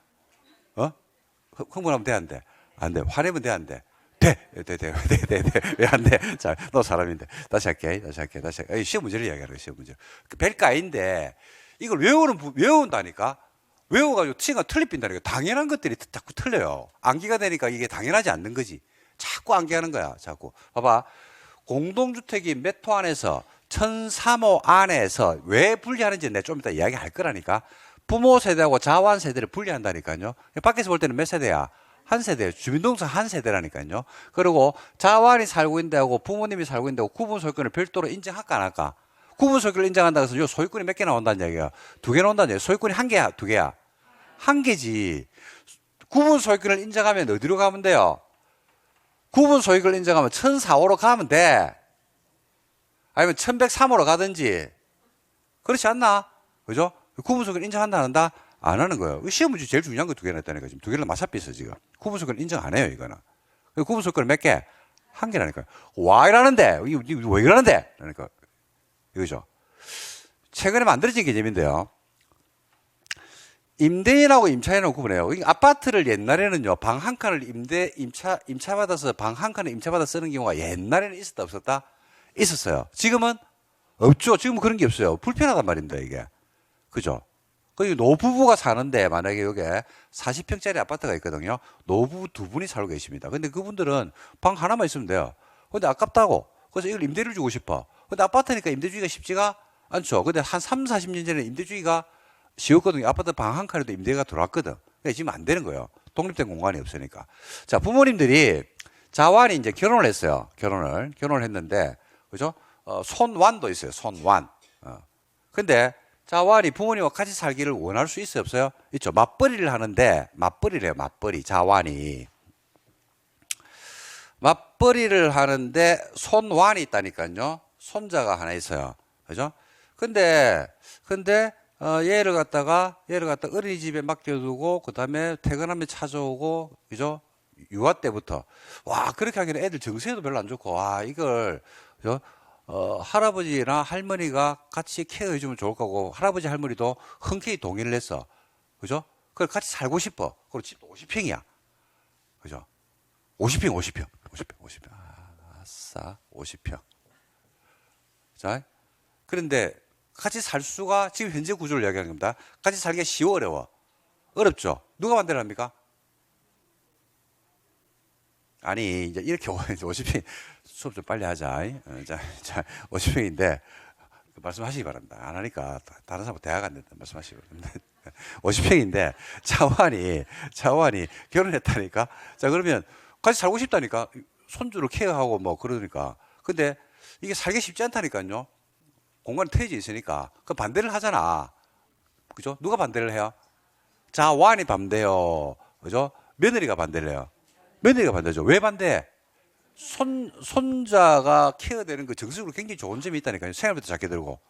흥분하면 돼, 안 돼? 안 돼. 화내면 돼, 안 돼? 돼. 왜 안 돼? 자, 너 사람인데. 다시 할게. 시험 문제를 이야기하는 거야, 시험 문제. 별가인데, 이걸 외운다니까? 외워가지고 T가 틀리빈다니까. 당연한 것들이 자꾸 틀려요. 암기가 되니까 이게 당연하지 않는 거지. 자꾸 암기하는 거야, 자꾸. 봐봐. 공동주택이 몇 호 안에서 1003호 안에서 왜 분리하는지 내가 좀 이따 이야기할 거라니까. 부모 세대하고 자완 세대를 분리한다니까요. 밖에서 볼 때는 몇 세대야? 한 세대예요. 주민등록상 한 세대라니까요. 그리고 자완이 살고 있는 데하고 부모님이 살고 있는 데하고 구분 소유권을 별도로 인정할까 안 할까? 구분 소유권을 인정한다고 해서 요 소유권이 몇 개 나온다는 얘기야? 두 개 나온다는 얘기야. 소유권이 한 개야? 두 개야? 한 개지. 구분 소유권을 인정하면 어디로 가면 돼요? 구분 소유권을 인정하면 1004호로 가면 돼. 아니면 1103호로 가든지. 그렇지 않나? 그죠? 구분 소유권 인정한다, 안 한다? 안 하는 거예요. 시험 문제 제일 중요한 거 두 개나 했다니까. 지금 두 개를 맞잡혀 있어, 지금. 구분 소유권 인정 안 해요, 이거는. 구분 소유권 몇 개? 한 개라니까요. 와, 이러는데? 이거 왜 그러는데? 그러니까. 이거죠. 최근에 만들어진 개념인데요. 임대인하고 임차인하고 구분해요. 아파트를 옛날에는요, 방 한 칸을 임차받아서 방 한 칸을 임차받아 쓰는 경우가 옛날에는 있었다, 없었다? 있었어요. 지금은 없죠. 지금은 그런 게 없어요. 불편하단 말입니다, 이게. 그죠? 그 노부부가 사는데 만약에 여기 40평짜리 아파트가 있거든요. 노부부 두 분이 살고 계십니다. 근데 그분들은 방 하나만 있으면 돼요. 근데 아깝다고. 그래서 이걸 임대를 주고 싶어. 근데 아파트니까 임대 주기가 쉽지가 않죠. 근데 한 3, 40년 전에 임대 주기가 쉬웠거든요. 아파트 방 한 칸에도 임대가 들어왔거든. 그러니까 지금 안 되는 거예요. 독립된 공간이 없으니까. 자, 부모님들이 자완이 이제 결혼을 했어요. 결혼을 했는데, 그죠? 손완도 있어요. 손완. 근데 자완이 부모님과 같이 살기를 원할 수 있어요, 없어요? 있죠. 맞벌이를 하는데, 맞벌이래요, 맞벌이. 자완이. 맞벌이를 하는데 손완이 있다니까요. 손자가 하나 있어요. 그죠? 근데 얘를 갖다가 어린이집에 맡겨두고 그다음에 퇴근하면 찾아오고, 그죠? 유아 때부터 와, 그렇게 하기는 애들 정서에도 별로 안 좋고, 와, 이걸, 그죠? 할아버지나 할머니가 같이 케어해 주면 좋을 거고, 할아버지 할머니도 흔쾌히 동의를 했어. 그죠? 그걸 같이 살고 싶어. 그리고 집도 50평이야. 그죠? 50평. 아싸, 50평. 자, 그런데 같이 살 수가, 지금 현재 구조를 이야기하는 겁니다. 같이 살기가 쉬워, 어려워? 어렵죠? 누가 만들어합니까? 아니, 이제 이렇게 50평, 수업 좀 빨리 하자. 자, 50평인데, 말씀하시기 바랍니다. 안 하니까, 다른 사람 대화가 안 된다. 말씀하시기 바랍니다. 50평인데 차완이 결혼했다니까. 자, 그러면 같이 살고 싶다니까. 손주를 케어하고 뭐 그러니까. 근데 이게 살기 쉽지 않다니까요. 공간이 트여져 있으니까. 그 반대를 하잖아. 그죠? 누가 반대를 해요? 자완이 반대요. 그죠? 며느리가 반대를 해요. 며느리가 반대죠. 왜 반대? 손자가 케어되는 그 정서적으로 굉장히 좋은 점이 있다니까요. 생활비도 작게 들고.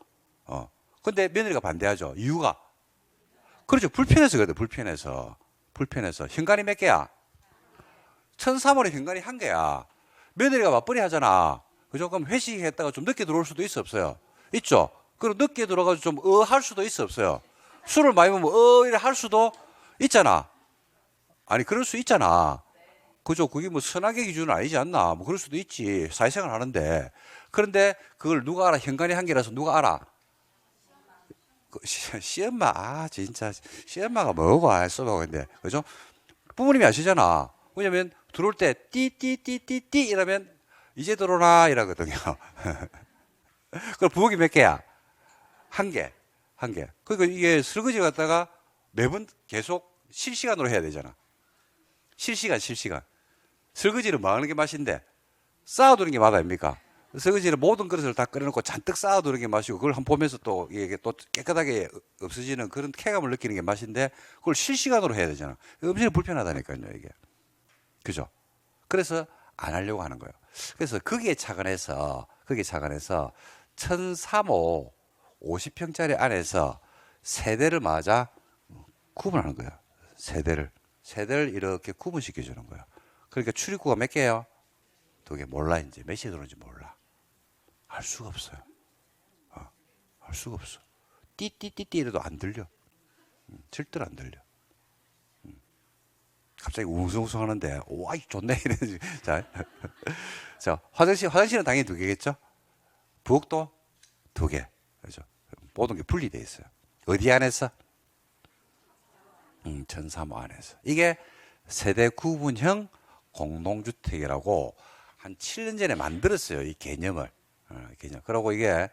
근데 며느리가 반대하죠. 이유가? 그렇죠. 불편해서 그래도 불편해서. 현관이 몇 개야? 1,300원에 현관이 한 개야. 며느리가 맞벌이 하잖아. 그죠? 그럼 회식했다가 좀 늦게 들어올 수도 있어, 없어요? 있죠? 그럼 늦게 들어가서 좀 할 수도 있어, 없어요? 술을 많이 먹으면 이래 할 수도 있잖아. 아니, 그럴 수 있잖아. 그죠? 그게 뭐 선악의 기준은 아니지 않나? 뭐 그럴 수도 있지. 사회생활 하는데. 그런데 그걸 누가 알아? 현관이 한 개라서 누가 알아? 시엄마, 진짜. 시엄마가 뭐고, 써봐, 근데. 그죠? 부모님이 아시잖아. 왜냐면, 들어올 때, 띠 이러면, 이제 들어오나, 이러거든요. 그럼 부엌이 몇 개야? 한 개. 그러니까 이게 설거지 갖다가 매번 계속 실시간으로 해야 되잖아. 실시간. 설거지는 뭐 하는 게 맛인데? 쌓아두는 게 맛 아닙니까? 설거지는 모든 그릇을 다 끓여놓고 잔뜩 쌓아두는 게 맛이고, 그걸 한번 보면서 또 이게 또 깨끗하게 없어지는 그런 쾌감을 느끼는 게 맛인데, 그걸 실시간으로 해야 되잖아. 엄청 불편하다니까요, 이게. 그죠? 그래서 안 하려고 하는 거예요. 그래서 거기에 착안해서 1,300 50평짜리 안에서 세대를 맞아 구분하는 거예요. 세대를 이렇게 구분시켜 주는 거예요. 그러니까 출입구가 몇 개예요? 2개. 몰라. 이제 몇 시에 들어오는지 몰라. 알 수가 없어요. 알 수가 없어. 띠띠띠띠 이래도 안 들려. 절대로 안 들려. 갑자기 웅성웅성 하는데, 와, 좋네. 이러지. 자, 화장실은 당연히 2개겠죠? 부엌도 2개. 그죠? 모든 게 분리되어 있어요. 어디 안에서? 1,300 안에서. 이게 세대 구분형 공동주택이라고 한 7년 전에 만들었어요. 이 개념을. 그리고 이게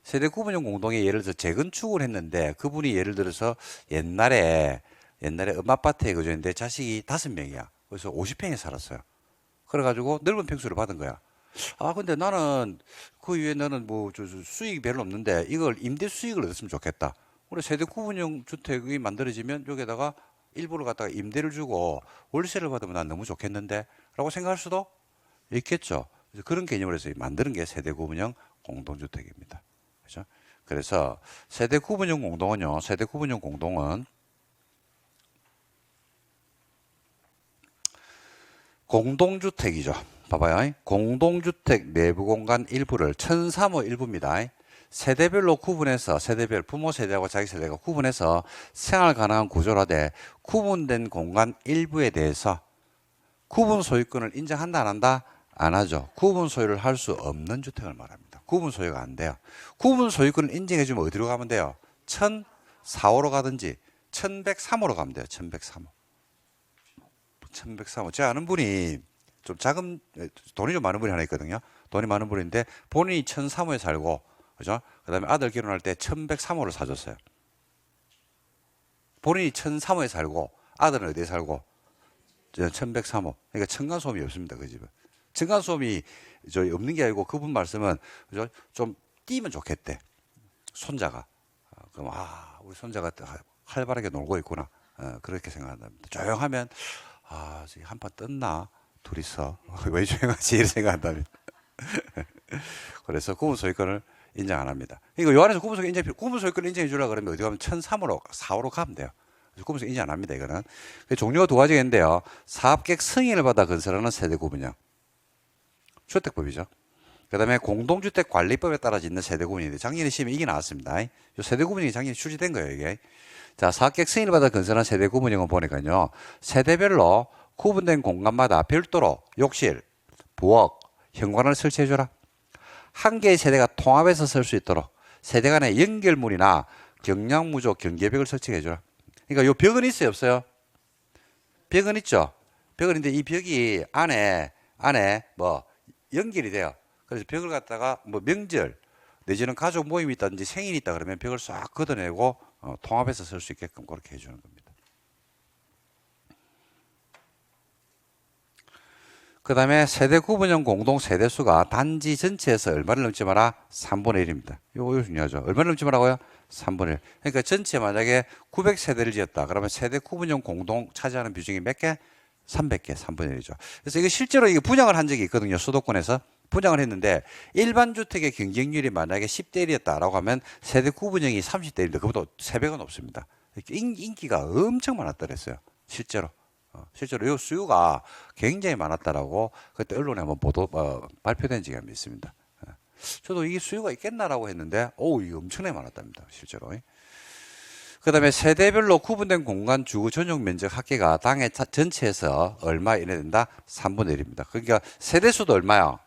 세대 구분형 공동에 예를 들어서 재건축을 했는데, 그분이 예를 들어서 옛날에 엄마 아파트에 거주했는데 자식이 5명이야. 그래서 50평에 살았어요. 그래가지고 넓은 평수를 받은 거야. 근데 나는 그 위에 나는 뭐 수익이 별로 없는데 이걸 임대 수익을 얻었으면 좋겠다. 우리 세대 구분형 주택이 만들어지면 여기다가 일부를 갖다가 임대를 주고 월세를 받으면 난 너무 좋겠는데 라고 생각할 수도 있겠죠. 그래서 그런 개념으로 해서 만드는 게 세대 구분형 공동주택입니다. 그렇죠? 그래서 세대 구분형 공동은 공동주택이죠. 봐봐요. 공동주택 내부 공간 일부를 1,300 일부입니다. 세대별로 구분해서 부모 세대하고 자기 세대가 구분해서 생활 가능한 구조로 하되 구분된 공간 일부에 대해서 구분 소유권을 인정한다 안 한다? 안 하죠. 구분 소유를 할 수 없는 주택을 말합니다. 구분 소유가 안 돼요. 구분 소유권을 인정해주면 어디로 가면 돼요? 1,405로 가든지 1,103호로 가면 돼요. 1,103호. 제 아는 분이 좀 돈이 좀 많은 분이 하나 있거든요. 돈이 많은 분인데 본인이 1,003호에 살고, 그죠? 그 다음에 아들 결혼할 때 1,103호를 사줬어요. 본인이 1,003호에 살고, 아들은 어디에 살고? 1,103호. 그러니까 층간소음이 없습니다, 그 집은. 층간소음이 없는 게 아니고 그분 말씀은, 그죠? 좀 뛰면 좋겠대. 손자가. 그럼, 우리 손자가 활발하게 놀고 있구나. 그렇게 생각한답니다. 조용하면, 한판 떴나? 둘이서. 왜 조용하지? 이런 생각한다면. 그래서 구분 소유권을 인정 안 합니다. 이거 요 안에서 구분 소유권을 인정해 주려고 그러면 어디 가면 1,003호로, 4호로 가면 돼요. 구분 소유권 인정 안 합니다, 이거는. 종류가 2가지가 있는데요. 사업계획 승인을 받아 건설하는 세대 구분형. 주택법이죠. 그 다음에 공동주택관리법에 따라 짓는 세대 구분인데 작년에 시험에 이게 나왔습니다. 이 세대 구분형이 작년에 출시된 거예요, 이게. 자, 사업계획 승인을 받아 건설한 세대 구분형은 보니까요. 세대별로 구분된 공간마다 별도로 욕실, 부엌, 현관을 설치해줘라. 한 개의 세대가 통합해서 쓸 수 있도록 세대 간의 연결물이나 경량무조 경계벽을 설치해줘라. 그러니까 요 벽은 있어요, 없어요? 벽은 있죠. 벽은 있는데 이 벽이 안에 뭐 연결이 돼요. 그래서 벽을 갖다가 뭐 명절 내지는 가족 모임이 있다든지 생일이 있다 그러면 벽을 싹 걷어내고 통합해서 쓸 수 있게끔 그렇게 해주는 겁니다. 그 다음에 세대 구분형 공동 세대수가 단지 전체에서 얼마를 넘지 마라? 3분의 1입니다. 이거 중요하죠. 얼마를 넘지 말라고요? 3분의 1. 그러니까 전체 만약에 900세대를 지었다. 그러면 세대 구분형 공동 차지하는 비중이 몇 개? 300개, 3분의 1이죠. 그래서 이거 실제로 이게 분양을 한 적이 있거든요. 수도권에서. 분양을 했는데 일반 주택의 경쟁률이 만약에 10대 1이었다라고 하면 세대 구분형이 30대 1인데 그보다 3배가 높습니다. 인기가 엄청 많았다 그랬어요. 실제로. 실제로 이 수요가 굉장히 많았다라고 그때 언론에 한번 발표된 적이 한번 있습니다. 저도 이게 수요가 있겠나라고 했는데, 이게 엄청나게 많았답니다. 실제로. 그 다음에 세대별로 구분된 공간 주거 전용 면적 합계가 당해 전체에서 얼마 이내 된다? 3분의 1입니다. 그러니까 세대수도 얼마요?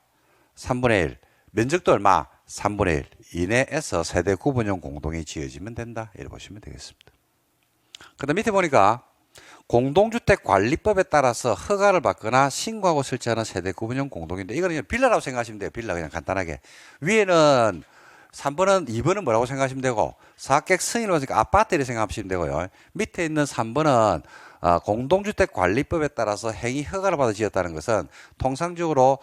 3분의 1. 면적도 얼마? 3분의 1 이내에서 세대 구분형 공동이 지어지면 된다. 이렇게 보시면 되겠습니다. 그 다음 밑에 보니까 공동주택관리법에 따라서 허가를 받거나 신고하고 설치하는 세대 구분형 공동인데 이거는 그냥 빌라라고 생각하시면 돼요. 빌라 그냥 간단하게. 위에는 3번은 2번은 뭐라고 생각하시면 되고 사객 승인으로 하니까 아파트 이렇게 생각하시면 되고요. 밑에 있는 3번은 공동주택관리법에 따라서 행위 허가를 받아 지었다는 것은 통상적으로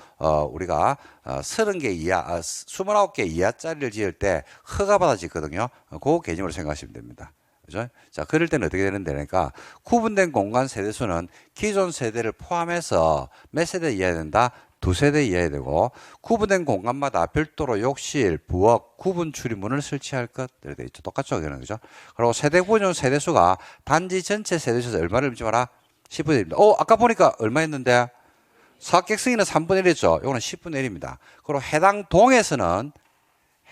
우리가 30개 이하, 29개 이하짜리를 지을 때 허가받아 짓거든요. 그 개념으로 생각하시면 됩니다. 그죠? 자, 그럴 때는 어떻게 되는데, 그러니까, 구분된 공간 세대수는 기존 세대를 포함해서 몇 세대 이하야 된다? 2세대 이하야 되고, 구분된 공간마다 별도로 욕실, 부엌, 구분 출입문을 설치할 것. 이렇게 돼 있죠. 똑같죠? 그는 그죠? 그리고 세대 구분 세대수가 단지 전체 세대수에서 얼마를 넘지 마라? 10분의 1입니다. 아까 보니까 얼마였는데? 사객 승인은 3분의 1이었죠? 이거는 10분의 1입니다. 그리고 해당 동에서는,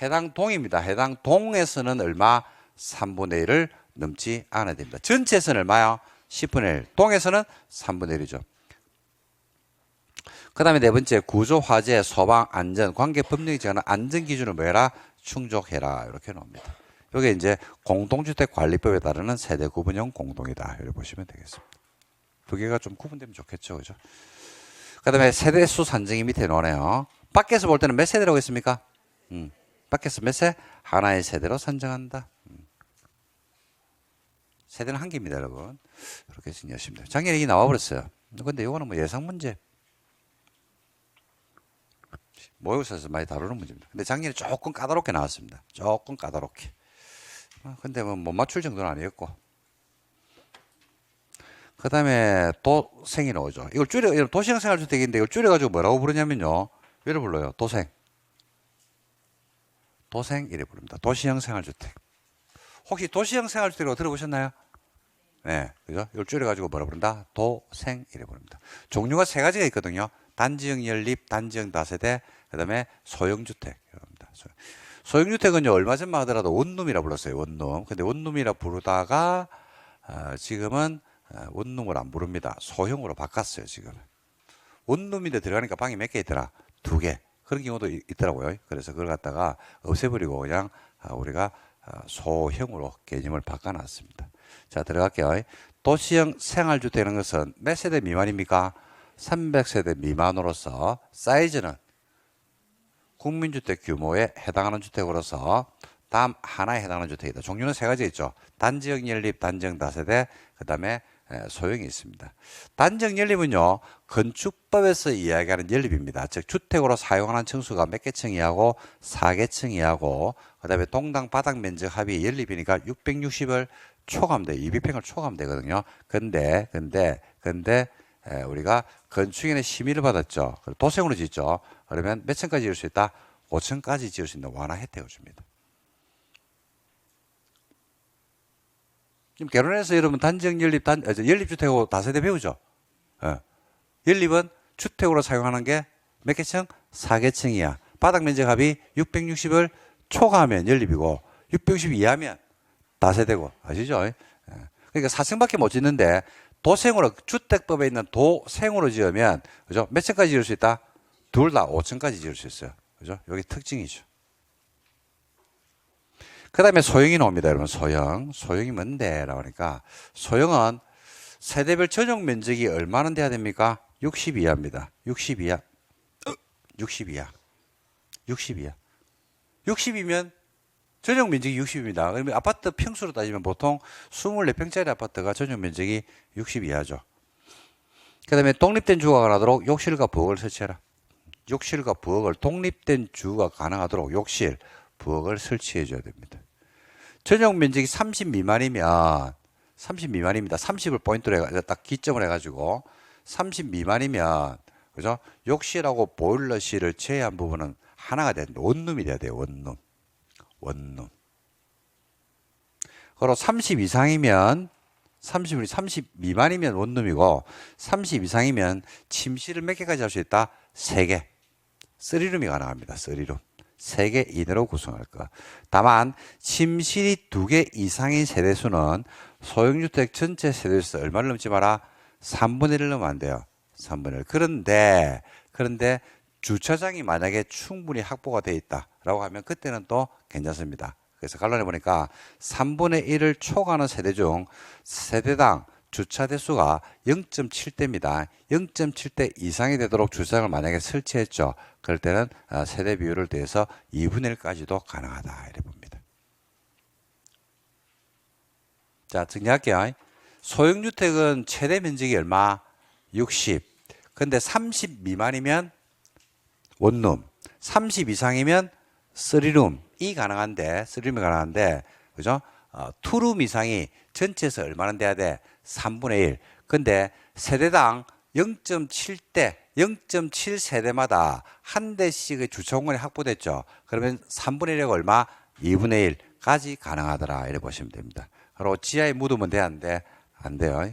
해당 동입니다. 해당 동에서는 얼마? 3분의 1을 넘지 않아야 됩니다. 전체에서는 얼마요? 10분의 1. 동에서는 3분의 1이죠. 그 다음에 네 번째, 구조, 화재, 소방, 안전, 관계 법령이 정하는 안전 기준을 뭐해라? 충족해라. 이렇게 나옵니다. 이게 이제 공동주택 관리법에 따르는 세대 구분형 공동이다. 이렇게 보시면 되겠습니다. 두 개가 좀 구분되면 좋겠죠. 그죠? 그 다음에 세대수 산정이 밑에 나오네요. 밖에서 볼 때는 몇 세대라고 했습니까? 밖에서 몇 세? 하나의 세대로 산정한다. 세대는 한 개입니다, 여러분. 이렇게 정리하시면 돼요. 작년에 이게 나와버렸어요. 근데 이거는 뭐 예상 문제. 모의고사에서 많이 다루는 문제입니다. 근데 작년에 조금 까다롭게 나왔습니다. 조금 까다롭게. 근데 뭐 못 맞출 정도는 아니었고. 그 다음에 도생이 나오죠. 이걸 도시형 생활주택인데 이걸 줄여가지고 뭐라고 부르냐면요. 왜를 불러요? 도생. 도생 이래 부릅니다. 도시형 생활주택. 혹시 도시형 생활주택이라고 들어보셨나요? 네, 그죠? 이걸 줄여가지고 뭐라 부른다? 도생 이래 부릅니다. 종류가 세 가지가 있거든요. 단지형 연립, 단지형 다세대, 그 다음에 소형주택. 소형주택은요, 얼마 전만 하더라도 원룸이라 불렀어요. 원룸. 근데 원룸이라 부르다가 지금은 원룸을 안 부릅니다. 소형으로 바꿨어요. 지금. 원룸인데 들어가니까 방이 몇 개 있더라? 2개. 그런 경우도 있더라고요. 그래서 그걸 갖다가 없애버리고 그냥 우리가 소형으로 개념을 바꿔놨습니다. 자, 들어갈게요. 도시형 생활주택이라는 것은 몇 세대 미만입니까? 300세대 미만으로서 사이즈는 국민주택 규모에 해당하는 주택으로서 다음 하나에 해당하는 주택이다. 종류는 세 가지 있죠. 단지형 연립, 단지형 다세대, 그 다음에 소형이 있습니다. 단지형 연립은요, 건축법에서 이야기하는 연립입니다. 즉, 주택으로 사용하는 층수가 몇 개 층이하고 4개 층이하고, 그 다음에 동당 바닥 면적 합이 연립이니까 660을 초과하면 200평을 초과하면 되거든요. 근데, 우리가 건축인의 심의를 받았죠. 도생으로 짓죠. 그러면 몇 층까지 지을 수 있다? 5층까지 지을 수 있는 완화 혜택을 줍니다. 지금 결혼해서 여러분 단지형 연립, 연립주택하고 다세대 배우죠? 예. 연립은 주택으로 사용하는 게 몇 개 층? 4개 층이야. 바닥 면적 합이 660을 초과하면 연립이고, 660 이하면 다세대고, 아시죠? 예. 그러니까 4층밖에 못 짓는데, 도생으로, 주택법에 있는 도생으로 지으면, 그죠? 몇 층까지 지을 수 있다? 둘 다 5층까지 지을 수 있어요. 그죠? 여기 특징이죠. 그 다음에 소형이 나옵니다, 여러분. 소형이 뭔데? 라고 하니까, 소형은 세대별 전용 면적이 얼마나 돼야 됩니까? 60 이하입니다. 60 이하. 60 이하. 60 이하. 60이면 전용 면적이 60입니다. 그러면 아파트 평수로 따지면 보통 24평짜리 아파트가 전용 면적이 60 이하죠. 그 다음에 독립된 주거가 가능하도록 욕실과 부엌을 설치해라. 욕실과 부엌을 독립된 주거가 가능하도록 욕실, 부엌을 설치해 줘야 됩니다. 전용 면적이 30 미만이면 30 미만입니다. 30을 포인트로 딱 기점을 해가지고 30 미만이면 그죠? 욕실하고 보일러실을 제외한 부분은 하나가 되는데 원룸이 돼야 돼요. 원룸. 원룸. 그리고 30 이상이면 30 미만이면 원룸이고 30 이상이면 침실을 몇 개까지 할 수 있다? 3개. 3룸이 가능합니다. 3룸. 3개 이내로 구성할 거. 다만 침실이 2개 이상인 세대수는 소형주택 전체 세대수에서 얼마를 넘지 마라? 3분의 1을 넘으면 안 돼요. 3분의 1. 그런데 주차장이 만약에 충분히 확보가 되어 있다라고 하면 그때는 또 괜찮습니다. 그래서 간론해 보니까 3분의 1을 초과하는 세대 중 세대당 주차 대수가 0.7대입니다. 0.7대 이상이 되도록 주차장을 만약에 설치했죠. 그럴 때는 세대 비율을 더해서 2분의 1까지도 가능하다 이래 봅니다. 자, 정리할게요. 소형주택은 최대 면적이 얼마? 60. 근데 30 미만이면 원룸, 30 이상이면 3룸이 가능한데, 3룸이 가능한데, 그죠? 투룸 이상이 전체에서 얼마나 돼야 돼? 3분의 1. 근데 세대당 0.7대, 0.7 세대마다 한 대씩의 주차 공간이 확보됐죠. 그러면 3분의 1이 얼마? 2분의 1까지 가능하더라. 이렇게 보시면 됩니다. 그리고 지하에 묻으면 되는데, 안 돼요.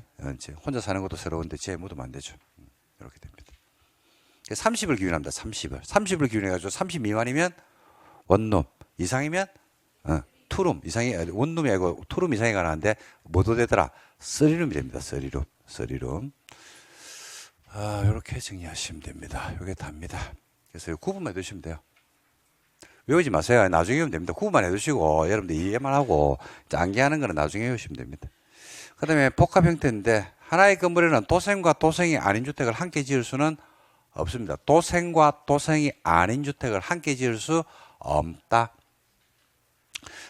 혼자 사는 것도 새로운데 지하에 묻으면 안 되죠. 이렇게 됩니다. 30을 기준합니다. 30을 기준해가지고 30 미만이면 원룸, 이상이면 투룸, 이상이 원룸이 아니고 투룸 이상이 가능한데 뭐도 되더라? 3룸이 됩니다. 3룸. 이렇게 정리하시면 됩니다. 이게 답니다. 그래서 구분만 해두시면 돼요. 외우지 마세요. 나중에 외우면 됩니다. 구분만 해두시고 여러분들 이해만 하고 암기하는 거는 나중에 외우시면 됩니다. 그 다음에 복합 형태인데 하나의 건물에는 도생과 도생이 아닌 주택을 함께 지을 수는 없습니다. 도생과 도생이 아닌 주택을 함께 지을 수 없다.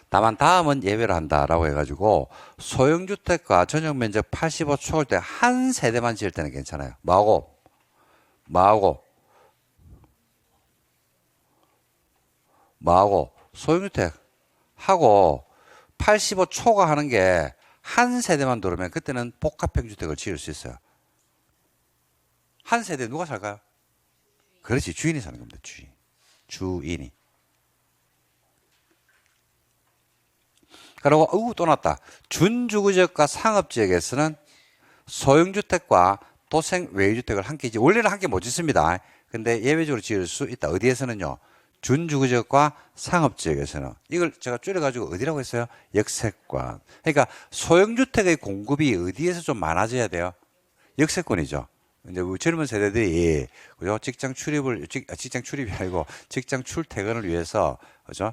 다만 다음은 예외로 한다라고 해가지고 소형주택과 전용면적 85 초월 때 한 세대만 지을 때는 괜찮아요. 뭐하고 소형주택하고 85 초과하는 게 한 세대만 들어오면 그때는 복합형 주택을 지을 수 있어요. 한 세대 누가 살까요? 그렇지, 주인이 사는 겁니다. 주인이. 그리고 또 났다. 준주거지역과 상업지역에서는 소형주택과 도생 외유주택을 함께 원래는 함께 못 짓습니다. 근데 예외적으로 지을 수 있다. 어디에서는요? 준주거지역과 상업지역에서는. 이걸 제가 줄여가지고 어디라고 했어요? 역세권. 그러니까 소형주택의 공급이 어디에서 좀 많아져야 돼요? 역세권이죠. 이제 젊은 세대들이 그죠? 직장 출입이 아니고 직장 출퇴근을 위해서 그죠?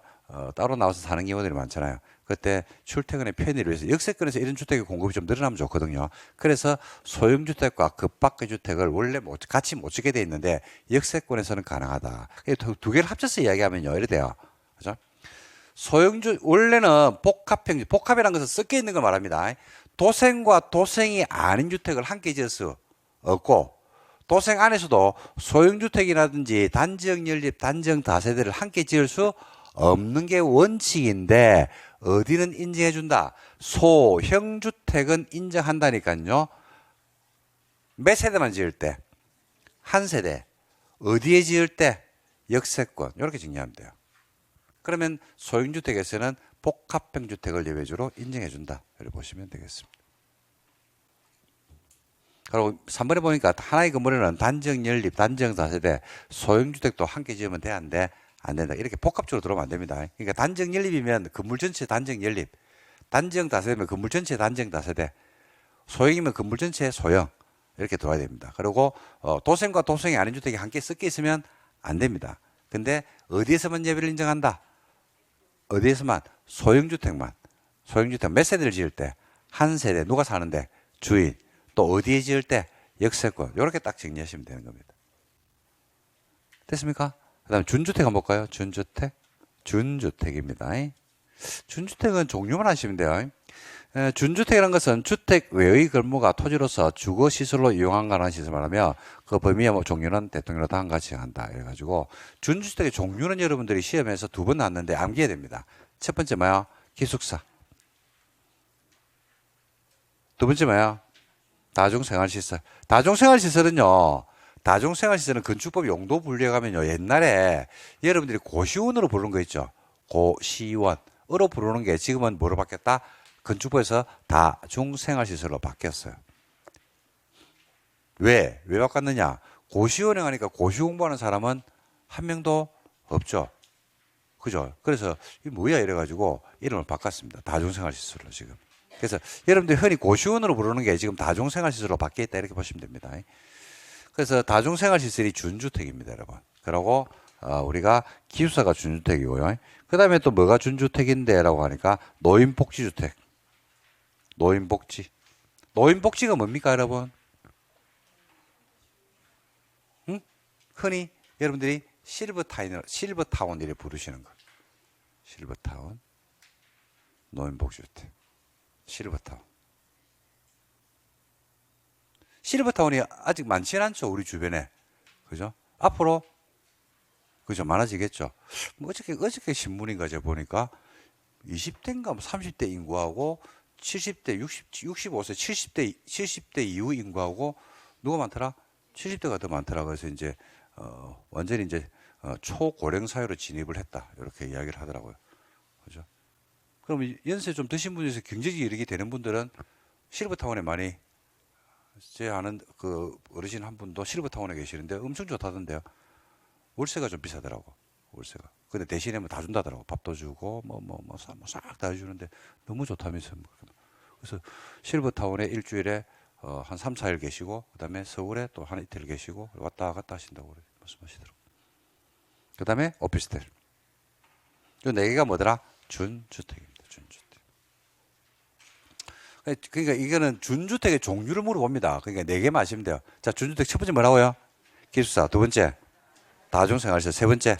따로 나와서 사는 경우들이 많잖아요. 그때 출퇴근의 편의를 위해서 역세권에서 이런 주택의 공급이 좀 늘어나면 좋거든요. 그래서 소형주택과 그 밖의 주택을 원래 같이 못 짓게 돼 있는데 역세권에서는 가능하다. 두 개를 합쳐서 이야기하면요, 이래 돼요. 그죠? 원래는 복합이라는 것은 섞여 있는 걸 말합니다. 도생과 도생이 아닌 주택을 함께 지을 수 없고, 도생 안에서도 소형주택이라든지 단지형 연립, 단지형 다세대를 함께 지을 수 없는 게 원칙인데 어디는 인정해준다? 소형주택은 인정한다니까요. 몇 세대만 지을 때? 한 세대. 어디에 지을 때? 역세권. 이렇게 정리하면 돼요. 그러면 소형주택에서는 복합형 주택을 예외적으로 인정해준다. 이렇게 보시면 되겠습니다. 그리고 3번에 보니까 하나의 건물에는 단지형 연립, 단지형 다세대, 소형주택도 함께 지으면 되는데 안 된다. 이렇게 복합적으로 들어오면 안 됩니다. 그러니까 단지형 연립이면 건물 전체 단지형 연립, 단지형 다세대면 건물 전체 단지형 다세대, 소형이면 건물 전체 소형 이렇게 들어와야 됩니다. 그리고 도생과 도생이 아닌 주택이 함께 섞여 있으면 안 됩니다. 근데 어디에서만 예외를 인정한다? 어디에서만? 소형주택만. 소형주택 몇 세대를 지을 때? 한 세대. 누가 사는데? 주인. 또 어디에 지을 때? 역세권. 이렇게 딱 정리하시면 되는 겁니다. 됐습니까? 그 다음에 준주택 한번 볼까요? 준주택입니다. 준주택은 종류만 하시면 돼요. 준주택이라는 것은 주택 외의 건물과 토지로서 주거 시설로 이용한 관한 시설 말하며 그 범위와 뭐 종류는 대통령으로 다음과 같이 한다. 이래가지고 준주택의 종류는 여러분들이 시험에서 2번 나왔는데 암기해야 됩니다. 첫 번째 뭐야? 기숙사. 두 번째 뭐야? 다중생활시설. 다중생활시설은 건축법 용도 분류해가면요. 옛날에 여러분들이 고시원으로 부르는 거 있죠. 고시원으로 부르는 게 지금은 뭐로 바뀌었다? 건축법에서 다중생활시설로 바뀌었어요. 왜 바꿨느냐? 고시원에 가니까 고시 공부하는 사람은 한 명도 없죠. 그죠? 그래서 이게 뭐야 이래가지고 이름을 바꿨습니다. 다중생활시설로 지금. 그래서 여러분들이 흔히 고시원으로 부르는 게 지금 다중생활시설로 바뀌었다 이렇게 보시면 됩니다. 그래서 다중생활시설이 준주택입니다, 여러분. 그리고 우리가 기숙사가 준주택이고요. 그 다음에 또 뭐가 준주택인데 라고 하니까 노인복지주택. 노인복지가 뭡니까, 여러분? 응? 흔히 여러분들이 실버타운 이래 부르시는 거. 실버타운. 노인복지주택. 실버타운이 아직 많지는 않죠, 우리 주변에. 그죠? 앞으로, 그죠? 많아지겠죠. 뭐 어저께 신문인가 제가 보니까 20대인가 30대 인구하고 70대, 65세, 70대 이후 인구하고 누가 많더라? 70대가 더 많더라. 그래서 이제, 완전히 이제, 초고령 사회로 진입을 했다. 이렇게 이야기를 하더라고요. 그죠? 그럼 연세 좀 드신 분에서 경제적이 이르게 되는 분들은 실버타운에 많이, 제 아는 그 어르신 한 분도 실버타운에 계시는데 엄청 좋다던데요. 월세가 좀 비싸더라고. 월세가. 근데 대신에 뭐 다 준다더라고. 밥도 주고 싹 다 해주는데 너무 좋다면서. 그래서 실버타운에 일주일에 한 3, 4일 계시고 그다음에 서울에 또 한 이틀 계시고 왔다 갔다 하신다고 말씀하시더라고. 그다음에 오피스텔. 이 네 개가 뭐더라? 준주택입니다. 준주택. 그러니까 이거는 준주택의 종류를 물어봅니다. 그러니까 네 개만 아시면 돼요. 자, 준주택 첫 번째 뭐라고요? 기숙사. 두 번째 다중생활시설. 세 번째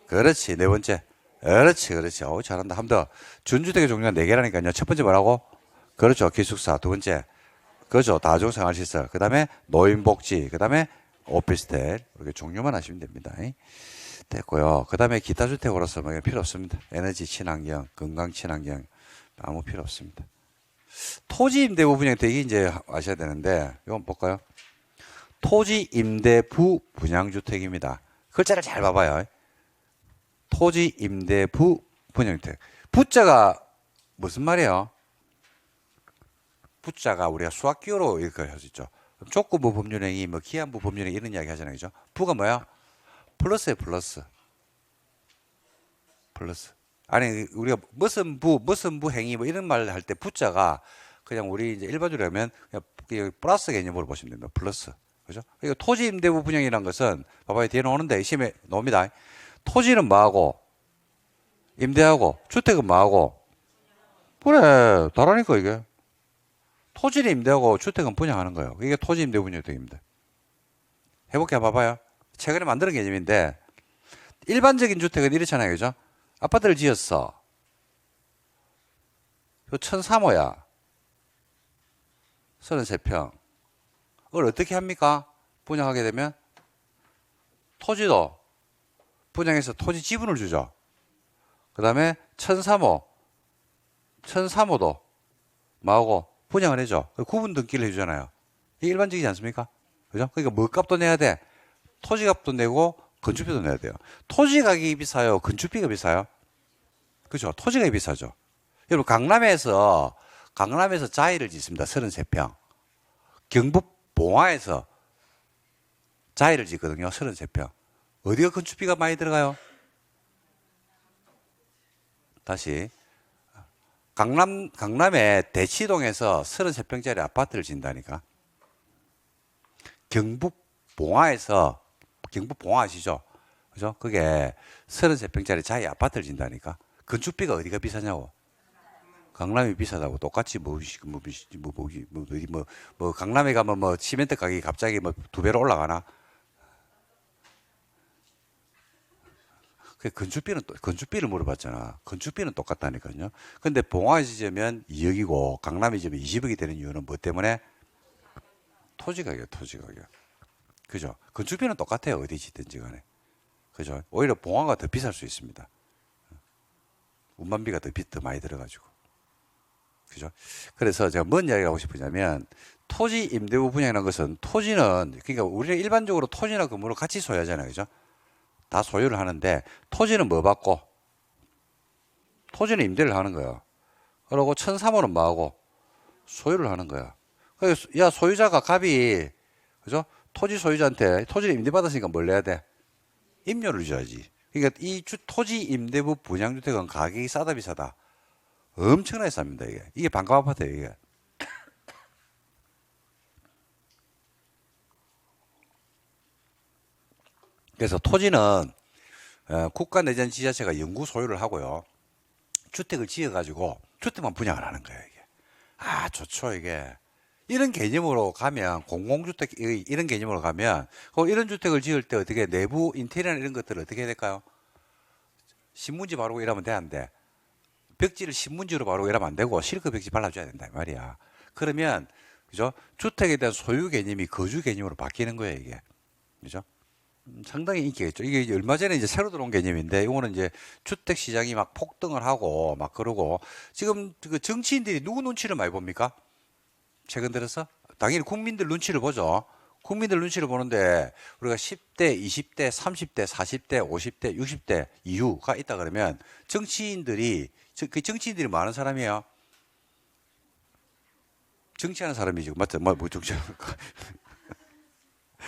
그렇지. 네 번째 그렇지. 어우 잘한다. 한 번 더. 준주택의 종류가 네 개라니까요. 첫 번째 뭐라고? 그렇죠. 기숙사. 두 번째 그렇죠. 다중생활시설. 그 다음에 노인복지. 그 다음에 오피스텔. 이렇게 종류만 하시면 됩니다. 됐고요. 그 다음에 기타 주택으로서 뭐 필요 없습니다. 에너지 친환경, 건강 친환경 아무 필요 없습니다. 토지 임대부 분양택이 이제 아셔야 되는데 이건 볼까요? 토지 임대부 분양주택입니다. 글자를 잘 봐봐요. 토지 임대부 분양주택. 부자가 무슨 말이에요? 부자가 우리가 수학 기호로 이렇게 할 수 있죠. 족구부 법률행위, 뭐 기한부 법률행위 이런 이야기 하잖아요. 그죠? 부가 뭐야? 플러스에 플러스. 아니, 우리가 무슨 부 행위 뭐 이런 말 할 때 부자가 그냥 우리 이제 일반적으로 하면 그냥 플러스 개념으로 보시면 됩니다. 플러스. 그죠? 그러니까 토지 임대부 분양이라는 것은 봐봐요. 뒤에 나오는데 시험에 나옵니다. 토지는 뭐하고 임대하고 주택은 뭐하고 그래 다르니까 이게 토지를 임대하고 주택은 분양하는 거예요. 이게 토지 임대 분양주택입니다. 해볼게요. 봐봐요. 최근에 만드는 개념인데 일반적인 주택은 이렇잖아요. 그죠? 아파트를 지었어. 1,003호야. 33평. 그걸 어떻게 합니까? 분양하게 되면 토지도 분양해서 토지 지분을 주죠. 그 다음에 1,003호도 뭐하고 분양을 해줘. 구분 등기를 해주잖아요. 이게 일반적이지 않습니까? 그죠? 그러니까 뭐 값도 내야 돼? 토지 값도 내고 건축비도 내야 돼요. 토지 가격이 비싸요? 건축비가 비싸요? 그죠? 토지가 비싸죠. 여러분 강남에서 자이를 짓습니다. 33평. 경북 봉화에서 자이를 짓거든요. 33평. 어디가 건축비가 많이 들어가요? 다시. 강남의 대치동에서 33평짜리 아파트를 짓는다니까. 경북 봉화 아시죠? 그죠? 그게 33평짜리 자이 아파트를 짓는다니까. 건축비가 어디가 비싸냐고. 강남이 비싸다고 똑같이 강남에 가면 뭐 시멘트 가격이 갑자기 뭐 2배로 올라가나? 건축비를 물어봤잖아. 건축비는 똑같다니까요. 근데 봉화에 지으면 2억이고 강남에 지으면 20억이 되는 이유는 뭐 때문에? 토지 가격, 토지 가격. 그죠? 건축비는 똑같아요. 어디 짓든지 간에. 그죠? 오히려 봉화가 더 비쌀 수 있습니다. 운반비가 더 많이 들어가지고. 그죠? 그래서 제가 뭔 이야기 하고 싶으냐면, 토지 임대부 분양이라는 것은 토지는, 그러니까 우리가 일반적으로 토지나 건물을 같이 소유하잖아요. 그죠? 다 소유를 하는데, 토지는 뭐 받고? 토지는 임대를 하는 거야. 그러고 1,300원 뭐 하고? 소유를 하는 거야. 그래서 야, 소유자가 갑이, 그죠? 토지 소유자한테 토지를 임대받았으니까 뭘 내야 돼? 임료를 줘야지. 그러니까 이 토지 임대부 분양주택은 가격이 싸다 비싸다? 엄청나게 쌉니다, 이게. 이게 반값 아파트예요, 이게. 그래서 토지는 국가 내전 지자체가 영구 소유를 하고요. 주택을 지어가지고 주택만 분양을 하는 거예요, 이게. 아, 좋죠, 이게. 이런 개념으로 가면, 공공주택, 이런 개념으로 가면, 이런 주택을 지을 때 어떻게 내부 인테리어나 이런 것들을 어떻게 해야 될까요? 신문지 바르고 이러면 돼, 안 돼? 벽지를 신문지로 바르고 이러면 안 되고, 실크 벽지 발라줘야 된다, 이 말이야. 그러면, 그죠? 주택에 대한 소유 개념이 거주 개념으로 바뀌는 거예요, 이게. 그죠? 상당히 인기가 있죠. 이게 얼마 전에 이제 새로 들어온 개념인데, 이거는 이제 주택 시장이 막 폭등을 하고, 막 그러고, 지금 그 정치인들이 누구 눈치를 많이 봅니까? 최근 들어서? 당연히 국민들 눈치를 보죠. 국민들 눈치를 보는데, 우리가 10대, 20대, 30대, 40대, 50대, 60대 이후가 있다 그러면, 정치인들이, 그 정치인들이 많은 사람이에요. 정치하는 사람이죠. 맞죠? 뭐 정치하는 거.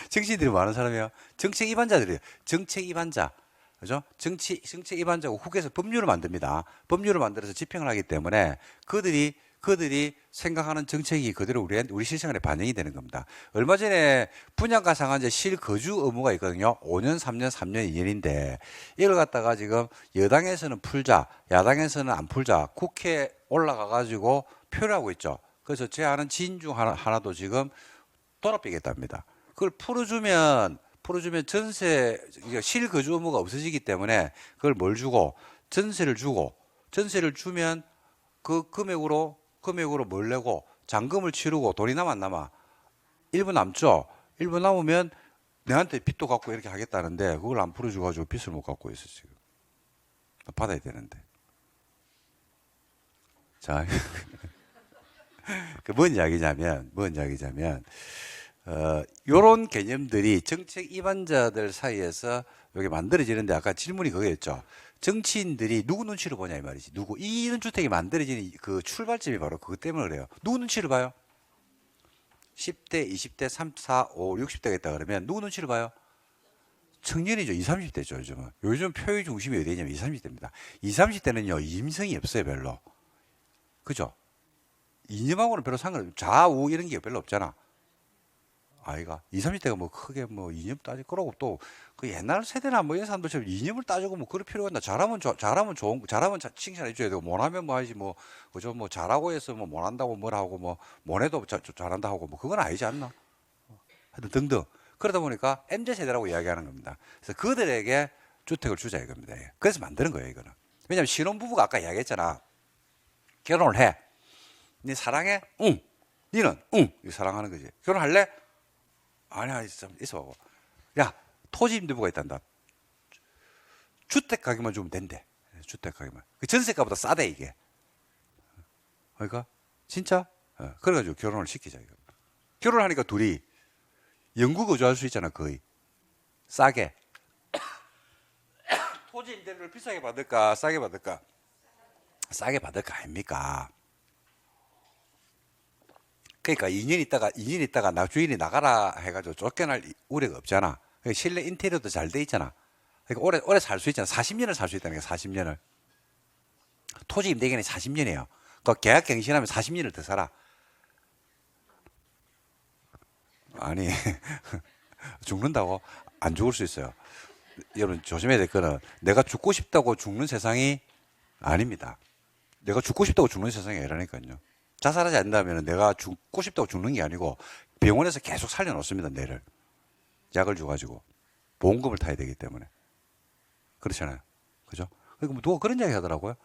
정치인들이 많은 사람이에요. 정책 입안자들이에요. 정책 입안자. 그죠? 정책 입안자고 국회에서 법률을 만듭니다. 법률을 만들어서 집행을 하기 때문에 그들이 생각하는 정책이 그대로 우리 실생활에 반영이 되는 겁니다. 얼마 전에 분양가 상한제 실거주 의무가 있거든요. 5년, 3년, 3년, 2년인데 이걸 갖다가 지금 여당에서는 풀자, 야당에서는 안 풀자 국회에 올라가 가지고 표를 하고 있죠. 그래서 제 아는 지인 중 하나도 지금 돌아삐겠답니다. 그걸 풀어주면 실거주 의무가 없어지기 때문에 그걸 뭘 주고 전세를 주면 그 금액으로 뭘 내고 잔금을 치르고 돈이 남아 안 남아? 일부 남죠. 일부 남으면 내한테 빚도 갚고 이렇게 하겠다는데 그걸 안 풀어줘가지고 빚을 못 갚고 있어 지금. 받아야 되는데. 자, 그 뭔 이야기냐면 요런 개념들이 정책 입안자들 사이에서 여기 만들어지는데 아까 질문이 그거였죠. 정치인들이 누구 눈치를 보냐 이 말이지. 이런 주택이 만들어지는 그 출발점이 바로 그것 때문에 그래요. 누구 눈치를 봐요? 10대, 20대, 30, 4, 5, 60대가 있다 그러면 누구 눈치를 봐요? 청년이죠. 20, 30대죠. 요즘 표의 중심이 어디냐면 20, 30대입니다. 20, 30대는요. 임성이 없어요. 별로. 그죠? 이념하고는 별로 좌우 이런 게 별로 없잖아. 아이가 20, 30대가 뭐 크게 뭐 이념 따질 거라고 또 그 옛날 세대나 뭐 이런 사람들처럼 이념을 따지고 뭐 그럴 필요가 있나. 잘하면 칭찬해 줘야 되고 못하면 뭐 하지 뭐 그죠. 뭐 잘하고 해서 뭐 못한다고 뭐라고 뭐 못해도 잘한다 하고 뭐 그건 아니지 않나. 하여튼 등등. 그러다 보니까 MZ 세대라고 이야기하는 겁니다. 그래서 그들에게 주택을 주자 이겁니다. 그래서 만드는 거예요 이거는. 왜냐하면 신혼부부가 아까 이야기했잖아. 결혼을 해. 네 사랑해? 응. 니는? 응. 사랑하는 거지. 결혼할래? 아니야, 있어. 야, 토지 임대부가 있단다. 주택 가격만 주면 된대. 주택 가격만. 그 전세가보다 싸대, 이게. 그러니까, 진짜? 그래가지고 결혼을 시키자, 이거. 결혼하니까 둘이 영구 거주할 수 있잖아, 거의. 싸게. 토지 임대료를 비싸게 받을까, 싸게 받을까? 싸게 받을 거 아닙니까? 그러니까 2년 있다가 나 주인이 나가라 해가지고 쫓겨날 우려가 없잖아. 그러니까 실내 인테리어도 잘 돼 있잖아. 그러니까 오래 살 수 있잖아. 40년을 살 수 있다는 게 40년을. 토지 임대기간이 40년이에요. 그 계약 갱신하면 40년을 더 살아. 아니 죽는다고? 안 죽을 수 있어요. 여러분 조심해야 될 거는 내가 죽고 싶다고 죽는 세상이 아닙니다. 내가 죽고 싶다고 죽는 세상이 아니라니까요. 자살하지 않는다면 내가 죽고 싶다고 죽는 게 아니고 병원에서 계속 살려놓습니다. 뇌를. 약을 줘가지고 보험금을 타야 되기 때문에. 그렇잖아요. 그죠? 그러니까 뭐 누가 그런 이야기 하더라고요.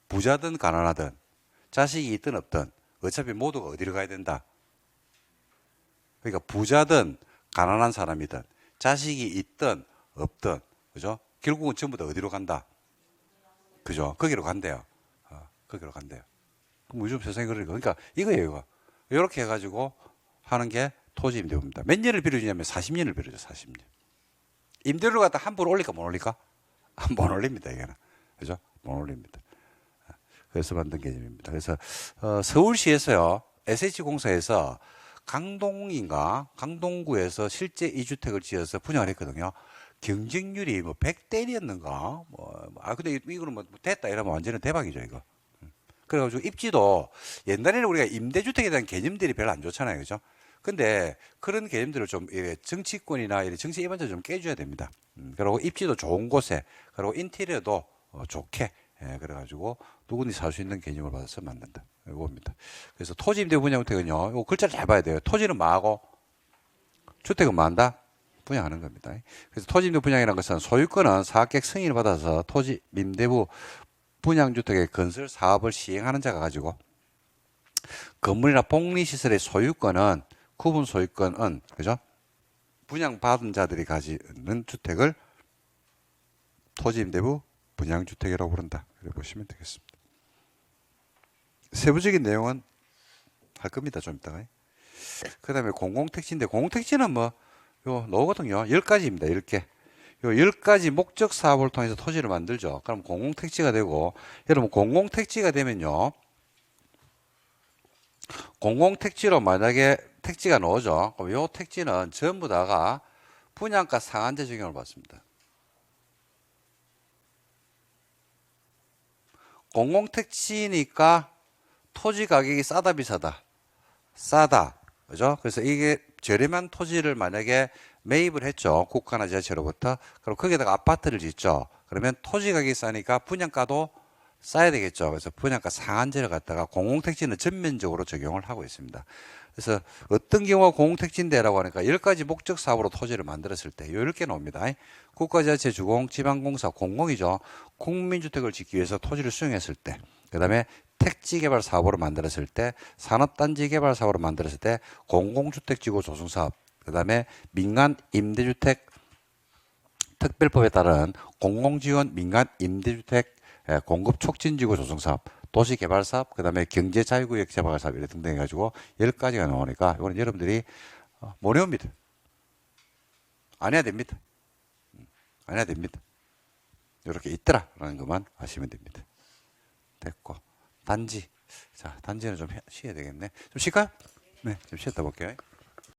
부자든 가난하든 자식이 있든 없든 어차피 모두가 어디로 가야 된다. 그러니까 부자든 가난한 사람이든 자식이 있든 없든 그죠? 결국은 전부 다 어디로 간다. 그죠? 거기로 간대요. 거기로 간대요. 그럼 요즘 세상에 그러니까 이거예요. 이거. 이렇게 해가지고 하는 게 토지 임대부입니다. 몇 년을 빌려주냐면 40년을 빌려줘. 40년. 임대료를 갖다 함부로 올릴까 못 올릴까? 못 올립니다. 이게는. 그죠? 못 올립니다. 그래서 만든 개념입니다. 그래서 서울시에서요. SH공사에서 강동구에서 실제 이주택을 지어서 분양을 했거든요. 경쟁률이 뭐 100대 1이었는가? 근데 이거는 뭐 됐다 이러면 완전히 대박이죠, 이거. 그래가지고 입지도 옛날에는 우리가 임대주택에 대한 개념들이 별로 안 좋잖아요, 그죠? 근데 그런 개념들을 좀 정치권이나 정치 일반적으로 좀 깨줘야 됩니다. 그리고 입지도 좋은 곳에, 그리고 인테리어도 좋게, 그래가지고 누구든지 살 수 있는 개념을 받아서 만든다. 이겁니다. 그래서 토지 임대 분양 주택은요, 이거 글자를 잘 봐야 돼요. 토지는 뭐하고 주택은 뭐한다? 분양하는 겁니다. 그래서 토지 임대 분양이라는 것은 소유권은 사업계획 승인을 받아서 토지 임대부 분양주택의 건설 사업을 시행하는 자가 가지고 건물이나 복리시설의 소유권은 구분 소유권은 그죠? 분양받은 자들이 가지는 주택을 토지임대부 분양주택이라고 부른다. 이렇게 보시면 되겠습니다. 세부적인 내용은 할 겁니다. 좀 이따가. 그 다음에 공공택지인데 공공택지는 뭐 요 나오거든요. 10가지입니다. 10개. 요 10가지 목적 사업을 통해서 토지를 만들죠. 그럼 공공택지가 되고 여러분 공공택지가 되면요. 공공택지로 만약에 택지가 나오죠. 그럼 요 택지는 전부 다가 분양가 상한제 적용을 받습니다. 공공택지니까 토지 가격이 싸다 비싸다. 싸다. 그죠? 그래서 이게 저렴한 토지를 만약에 매입을 했죠. 국가나 지자체로부터. 그럼 거기다가 아파트를 짓죠. 그러면 토지 가격이 싸니까 분양가도 싸야 되겠죠. 그래서 분양가 상한제를 갖다가 공공택지는 전면적으로 적용을 하고 있습니다. 그래서 어떤 경우가 공공택지인데라고 하니까 10가지 목적 사업으로 토지를 만들었을 때 10개 나옵니다. 국가지자체, 주공, 지방공사, 공공이죠. 국민주택을 짓기 위해서 토지를 수용했을 때, 그 다음에 택지개발 사업으로 만들었을 때, 산업단지 개발 사업으로 만들었을 때, 공공주택지구 조성사업, 그 다음에 민간 임대주택 특별법에 따른 공공지원 민간 임대주택 공급 촉진지구 조성사업, 도시개발사업, 그 다음에 경제자유구역 개발사업 이런 등등 해가지고 10가지가 나오니까 이거는 여러분들이 못 외웁니다. 안 해야 됩니다. 안 해야 됩니다. 이렇게 있더라라는 것만 아시면 됩니다. 됐고 단지. 자, 단지는 좀 쉬어야 되겠네. 좀 쉴까요? 네, 좀 쉬었다 볼게요.